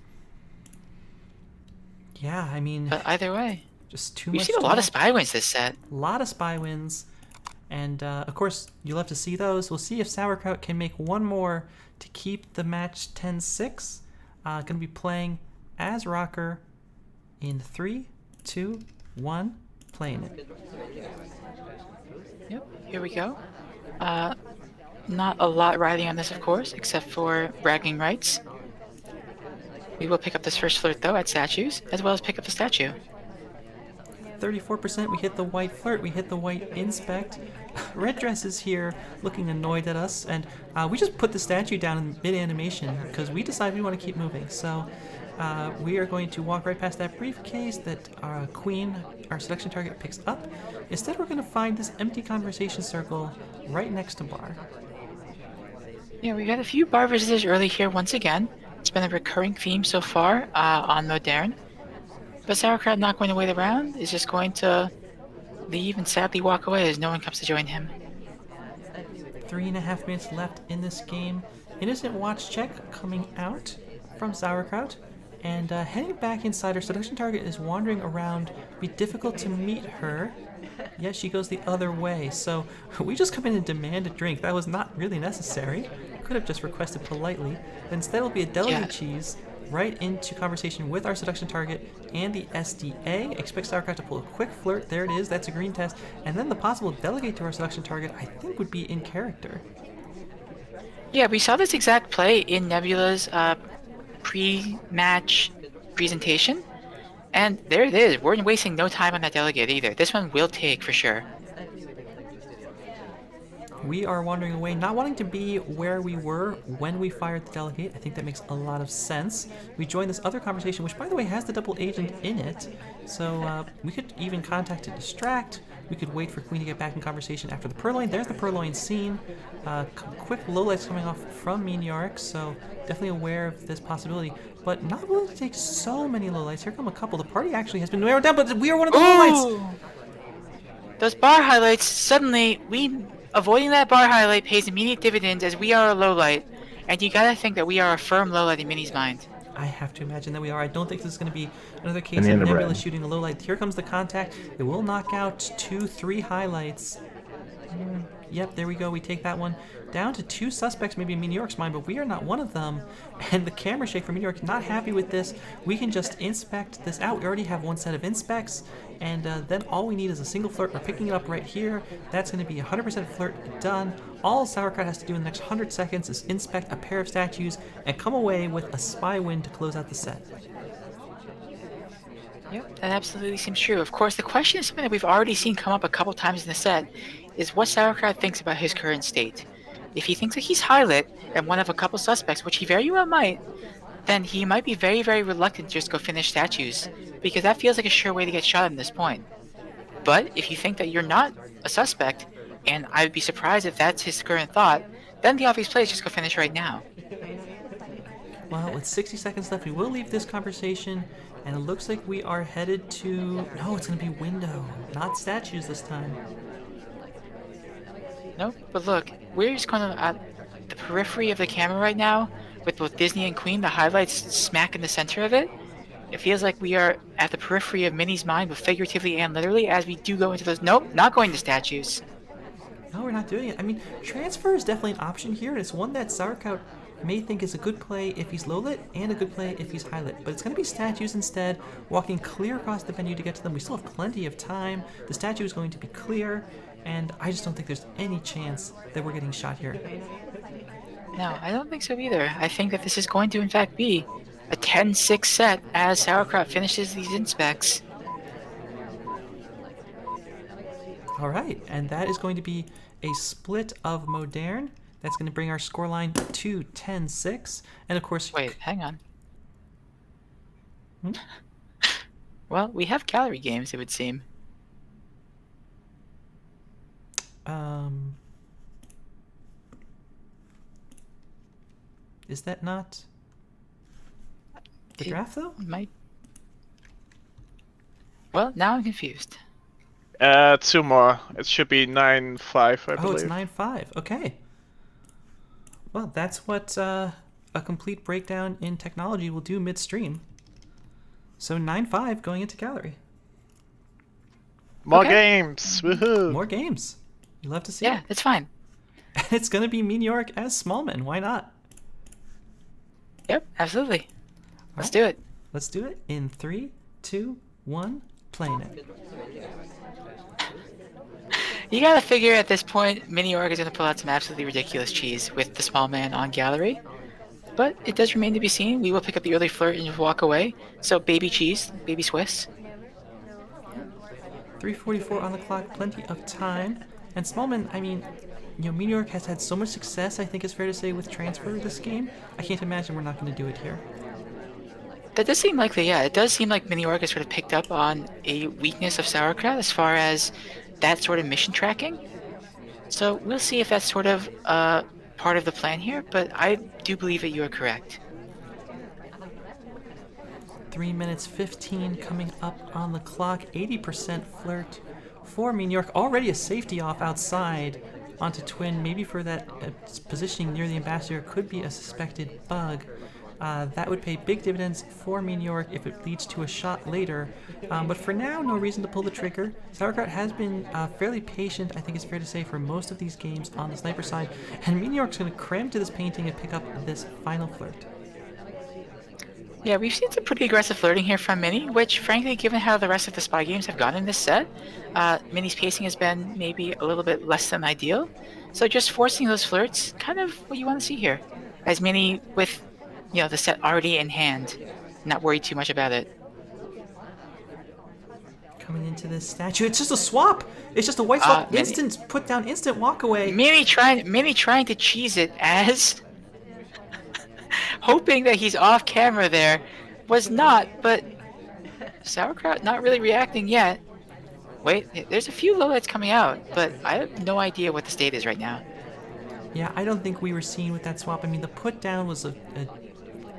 Yeah, I mean, But either way, just too we've much. seen a lot of spy wins this set. A lot of spy wins, and of course you'll have to see those. We'll see if Sauerkraut can make one more to keep the match 10-6. Going to be playing as Rocker in 3, 2, 1, playing it. Yep, here we go. Not a lot riding on this, of course, except for bragging rights. We will pick up this first flirt, though, at statues, as well as pick up the statue. 34%, we hit the white flirt, we hit the white inspect. Red Dress is here looking annoyed at us, and we just put the statue down in mid-animation because we decided we want to keep moving. So we are going to walk right past that briefcase that our queen, our selection target, picks up. Instead, we're going to find this empty conversation circle right next to bar. Yeah, we've had a few bar visitors early here once again. It's been a recurring theme so far on Modern. But Sauerkraut not going to wait around, is just going to leave and sadly walk away as no one comes to join him. 3.5 minutes left in this game. Innocent watch check coming out from Sauerkraut. And heading back inside, her selection target is wandering around. Be difficult to meet her. Yes, she goes the other way. So we just come in and demand a drink. That was not really necessary. Could have just requested politely. But instead, it will be a delegate cheese right into conversation with our selection target and the SDA. Expect Sauerkraut to pull a quick flirt. There it is. That's a green test. And then the possible delegate to our selection target, I think, would be in character. Yeah, we saw this exact play in Nebula's pre-match presentation. And there it is. We're wasting no time on that delegate either. This one will take for sure. We are wandering away, not wanting to be where we were when we fired the delegate. I think that makes a lot of sense. We joined this other conversation, which, by the way, has the double agent in it. So we could even contact and distract. We could wait for Queen to get back in conversation after the Purloin. There's the Purloin scene. Quick lowlights coming off from Miniorek, so definitely aware of this possibility. But not willing to take so many lowlights. Here come a couple. The party actually has been narrowed down, but we are one of the lowlights. Those bar highlights, suddenly, avoiding that bar highlight pays immediate dividends as we are a low light, and you gotta think that we are a firm low light in Mini's mind. I have to imagine that we are. I don't think this is going to be another case of Nebula shooting a low light. Here comes the contact. It will knock out 2-3 highlights. Yep, there we go. We take that one down to 2 suspects, maybe in Miniorek's mind, but we are not one of them. And the camera shake for Miniorek, not happy with this. We can just inspect this out. We already have one set of inspects, and then all we need is a single flirt. We're picking it up right here. That's going to be 100% flirt done. All Sauerkraut has to do in the next 100 seconds is inspect a pair of statues and come away with a spy win to close out the set. Yep, that absolutely seems true. Of course, the question is something that we've already seen come up a couple times in the set, is what Sauerkraut thinks about his current state. If he thinks that he's high-lit and one of a couple suspects, which he very well might, then he might be very, very reluctant to just go finish statues, because that feels like a sure way to get shot at this point. But if you think that you're not a suspect, and I would be surprised if that's his current thought, then the obvious play is just go finish right now. Well, with 60 seconds left, we will leave this conversation, and it looks like we are headed to... No, it's going to be window, not statues this time. Nope, but look, we're just kind of at the periphery of the camera right now, with both Disney and Queen, the highlights smack in the center of it. It feels like we are at the periphery of Minnie's mind, both figuratively and literally, as we do go into those... Nope, not going to statues. No, we're not doing it. I mean, transfer is definitely an option here, and it's one that Sauerkraut may think is a good play if he's low-lit and a good play if he's high-lit. But it's going to be statues instead, walking clear across the venue to get to them. We still have plenty of time. The statue is going to be clear, and I just don't think there's any chance that we're getting shot here. No, I don't think so either. I think that this is going to, in fact, be a 10-6 set as Sauerkraut finishes these inspects. All right, and that is going to be a split of Modern. That's going to bring our scoreline to 10-6. And of course... Wait, hang on. Well, we have gallery games, it would seem. Is that not the draft, though? Might. Well, now I'm confused. 2 more. It should be 9-5, I believe. Oh, it's 9-5. Okay. Well, that's what a complete breakdown in technology will do midstream. So 9-5 going into gallery. More games! Woohoo! More games. You love to see it. Yeah, it's fine. And it's going to be Miniorek as Smallman. Why not? Yep, absolutely. Let's do it. Let's do it in 3, 2, 1, playing it. You gotta figure at this point, Miniorek is gonna pull out some absolutely ridiculous cheese with the small man on gallery. But it does remain to be seen. We will pick up the early flirt and walk away. So baby cheese, baby Swiss. 3:44 on the clock, plenty of time. And Smallman, I mean, you know, Miniorek has had so much success, I think it's fair to say, with transfer this game. I can't imagine we're not going to do it here. That does seem likely, yeah. It does seem like Miniorek has sort of picked up on a weakness of Sauerkraut as far as that sort of mission tracking. So we'll see if that's sort of part of the plan here, but I do believe that you are correct. 3 minutes 15 coming up on the clock. 80% flirt for Miniorek. Already a safety off outside onto Twin. Maybe for that positioning near the ambassador could be a suspected bug. That would pay big dividends for Miniorek if it leads to a shot later. But for now, no reason to pull the trigger. Sauerkraut has been fairly patient, I think it's fair to say, for most of these games on the sniper side. And Miniorek's going to cram to this painting and pick up this final flirt. Yeah, we've seen some pretty aggressive flirting here from Mini, which, frankly, given how the rest of the spy games have gone in this set, Mini's pacing has been maybe a little bit less than ideal. So just forcing those flirts, kind of what you want to see here. As Mini, with, you know, the set already in hand, not worried too much about it. coming into this statue. It's just a swap. It's just a white swap. Mini. Instant put down, instant walk away. Mini trying to cheese it as hoping that he's off camera there, was not, but Sauerkraut not really reacting yet. Wait, there's a few lowlights coming out, but I have no idea what the state is right now. Yeah, I don't think we were seen with that swap. I mean, the put down was a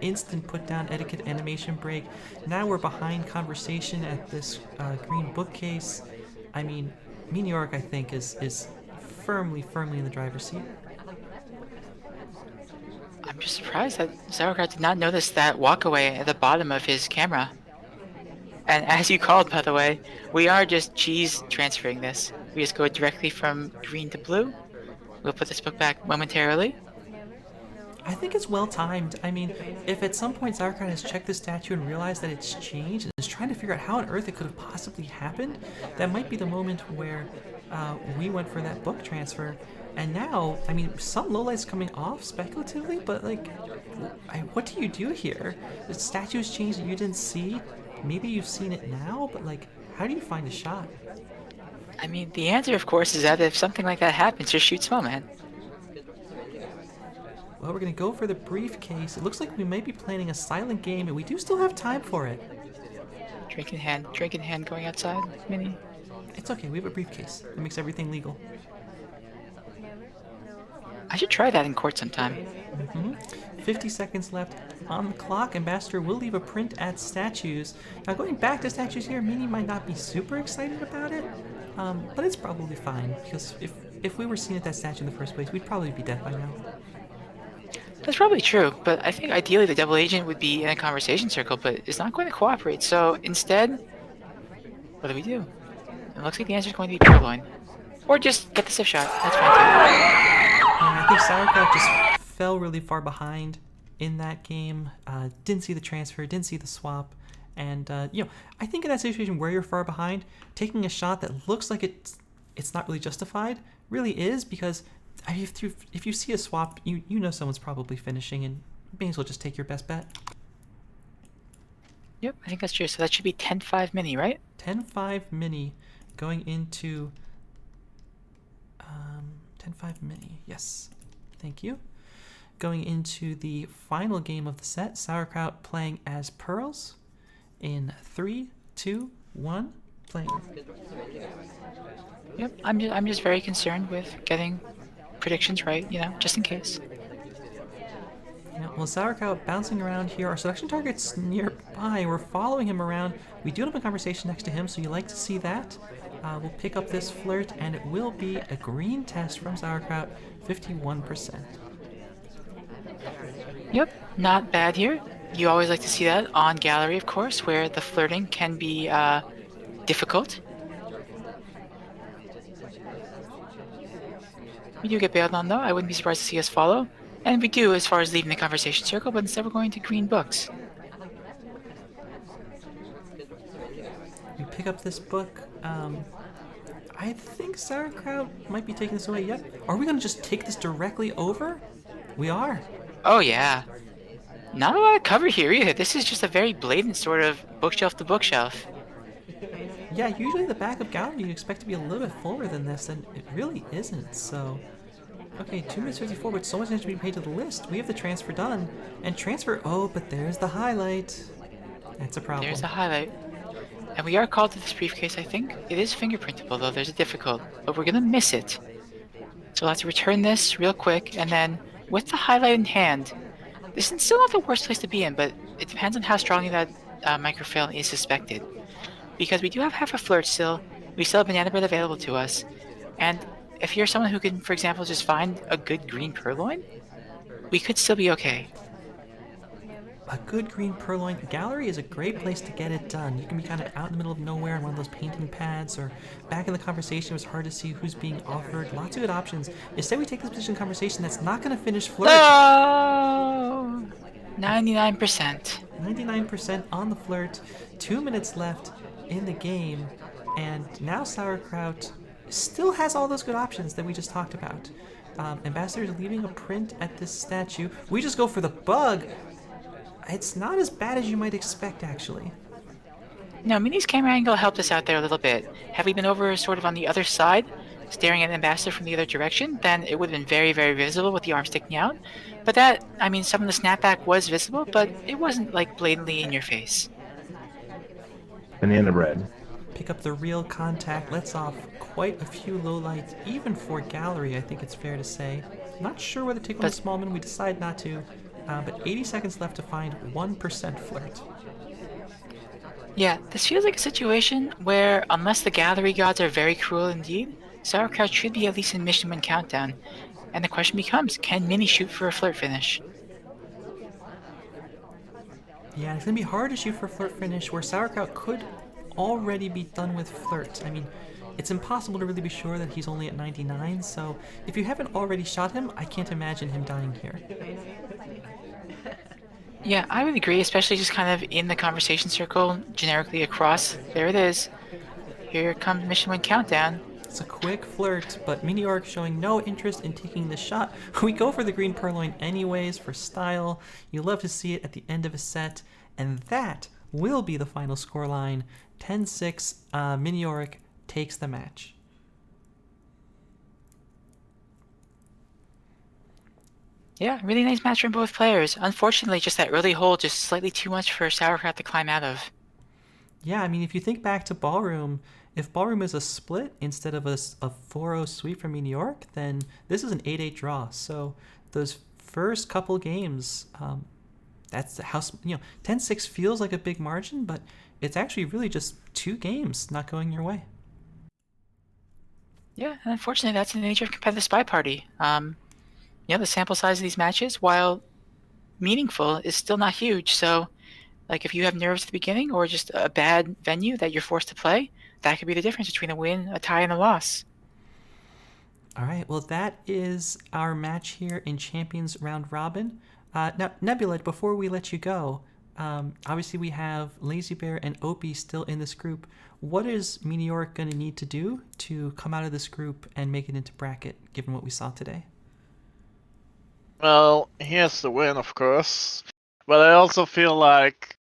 instant put down etiquette animation break. Now we're behind conversation at this green bookcase. I mean, Miniorek, I think, is firmly in the driver's seat. I'm just surprised that Sauerkraut did not notice that walkaway at the bottom of his camera. And as you called, by the way, we are just cheese transferring this. We just go directly from green to blue. We'll put this book back momentarily. I think it's well timed. I mean, if at some point Sauerkraut has checked the statue and realized that it's changed and is trying to figure out how on earth it could have possibly happened, that might be the moment where we went for that book transfer. And now, I mean, some lowlights coming off speculatively, but like, what do you do here? The statue's changed that you didn't see. Maybe you've seen it now, but like, how do you find a shot? I mean, the answer, of course, is that if something like that happens, just shoot small, man. Well, we're gonna go for the briefcase. It looks like we might be planning a silent game, and we do still have time for it. Drink in hand going outside, Mini. It's okay, we have a briefcase. It makes everything legal. I should try that in court sometime. 50 seconds left on the clock. Ambassador will leave a print at statues. Now, going back to statues here, Mini might not be super excited about it, but it's probably fine, because if we were seen at that statue in the first place, we'd probably be dead by now. That's probably true, but I think ideally the double agent would be in a conversation circle, but is not going to cooperate. So instead, what do we do? It looks like the answer is going to be purloin. Or just get the stiff shot. That's fine too. I think Sauerkraut just fell really far behind in that game. Didn't see the transfer, didn't see the swap. And, I think in that situation where you're far behind, taking a shot that looks like it's not really justified really is, because if you see a swap, you know someone's probably finishing, and you may as well just take your best bet. Yep, I think that's true. So that should be 10-5 Mini, right? 10-5 Mini going into 10-5 Mini. Yes, thank you. Going into the final game of the set, Sauerkraut playing as Pearls in 3, 2, 1, playing. Yep, I'm just very concerned with getting predictions right, just in case. Yeah, well, Sauerkraut bouncing around here. Our selection target's nearby. We're following him around. We do have a conversation next to him, so you like to see that. We'll pick up this flirt, and it will be a green test from Sauerkraut, 51%. Yep, not bad here. You always like to see that on gallery, of course, where the flirting can be difficult. We do get bailed on, though. I wouldn't be surprised to see us follow. And we do, as far as leaving the conversation circle, but instead we're going to green books. We pick up this book. I think Sauerkraut might be taking this away. Yep. Are we going to just take this directly over? We are. Oh, yeah. Not a lot of cover here either. This is just a very blatant sort of bookshelf to bookshelf. Yeah, usually the back of gallery you expect to be a little bit fuller than this, and it really isn't, so... Okay, 2 minutes 54, but so much needs to be paid to the list. We have the transfer done, and transfer... Oh, but there's the highlight. That's a problem. There's a highlight. And we are called to this briefcase, I think. It is fingerprintable, though. There's a difficult, but we're gonna miss it. So we'll have to return this real quick, and then, with the highlight in hand... This is still not the worst place to be in, but it depends on how strongly that microfilm is suspected. Because we do have half a flirt still, we still have banana bread available to us, and if you're someone who can, for example, just find a good green purloin, we could still be okay. A good green purloin. Gallery is a great place to get it done. You can be kind of out in the middle of nowhere on one of those painting pads, or back in the conversation it was hard to see who's being offered. Lots of good options. Instead we take this position in conversation that's not going to finish flirt. No! 99%. 99% on the flirt. 2 minutes left in the game, and now Sauerkraut still has all those good options that we just talked about. Ambassador is leaving a print at this statue. We just go for the bug. It's not as bad as you might expect, actually. No, Mini's camera angle helped us out there a little bit. Had we been over sort of on the other side, staring at Ambassador from the other direction, then it would have been very, very visible with the arm sticking out. But that, I mean, some of the snapback was visible, but it wasn't like blatantly in your face. Banana bread. Pick up the real contact, lets off quite a few lowlights, even for Gallery, I think it's fair to say. Not sure whether to take on the Smallman, we decide not to, but 80 seconds left to find 1% flirt. Yeah, this feels like a situation where, unless the Gallery gods are very cruel indeed, Sauerkraut should be at least in Mission 1 countdown. And the question becomes, can Mini shoot for a flirt finish? Yeah, it's going to be hard to shoot for flirt finish where Sauerkraut could already be done with flirt. I mean, it's impossible to really be sure that he's only at 99, so if you haven't already shot him, I can't imagine him dying here. Yeah, I would agree, especially just kind of in the conversation circle, generically across. There it is. Here comes Mission 1 countdown. It's a quick flirt, but Miniorek showing no interest in taking the shot. We go for the green purloin anyways for style. You love to see it at the end of a set, and that will be the final scoreline. 10-6, Miniorek takes the match. Yeah, really nice match from both players. Unfortunately, just that early hole, just slightly too much for Sauerkraut to climb out of. Yeah, I mean, if you think back to Ballroom, if Ballroom is a split instead of a 4-0 sweep from Miniorek, then this is an 8-8 draw. So those first couple games, that's how, 10-6 feels like a big margin, but it's actually really just 2 games not going your way. Yeah, and unfortunately, that's the nature of competitive Spy Party. The sample size of these matches, while meaningful, is still not huge. So, like, if you have nerves at the beginning or just a bad venue that you're forced to play, that could be the difference between a win, a tie, and a loss. All right, well, that is our match here in Champions Round Robin. Now, Nebula, before we let you go, obviously we have Lazy Bear and Opie still in this group. What is Miniorek going to need to do to come out of this group and make it into bracket, given what we saw today? Well, he has to win, of course. But I also feel like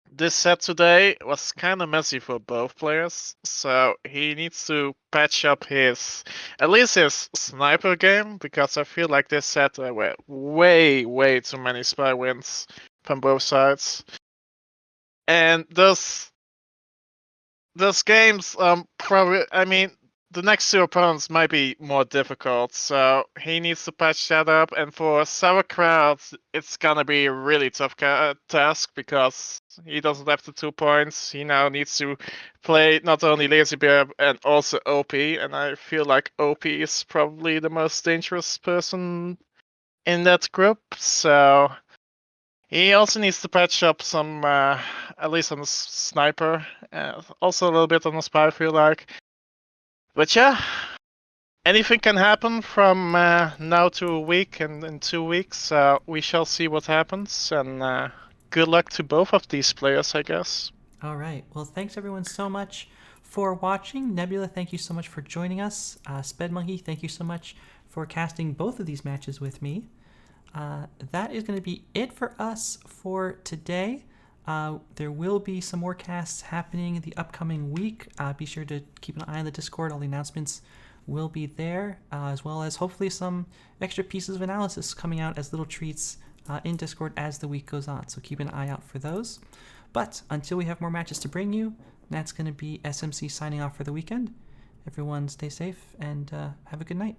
this set today was kind of messy for both players. So he needs to patch up at least his sniper game, because I feel like this set there were way too many spy wins from both sides. And those games, probably, I mean, the next 2 opponents might be more difficult, so he needs to patch that up. And for Sauerkraut, it's gonna be a really tough task, because he doesn't have the 2 points. He now needs to play not only Lazy Bear and also OP, and I feel like OP is probably the most dangerous person in that group. So he also needs to patch up some, at least on the sniper, also a little bit on the spy, I feel like. But yeah, anything can happen from now to a week and in 2 weeks. We shall see what happens, and good luck to both of these players, I guess. All right. Well, thanks everyone so much for watching. Nebula, thank you so much for joining us. SpedMonkey, thank you so much for casting both of these matches with me. That is going to be it for us for today. There will be some more casts happening the upcoming week. Be sure to keep an eye on the Discord. All the announcements will be there, as well as hopefully some extra pieces of analysis coming out as little treats in Discord as the week goes on. So keep an eye out for those. But until we have more matches to bring you, that's going to be SMC signing off for the weekend. Everyone stay safe and have a good night.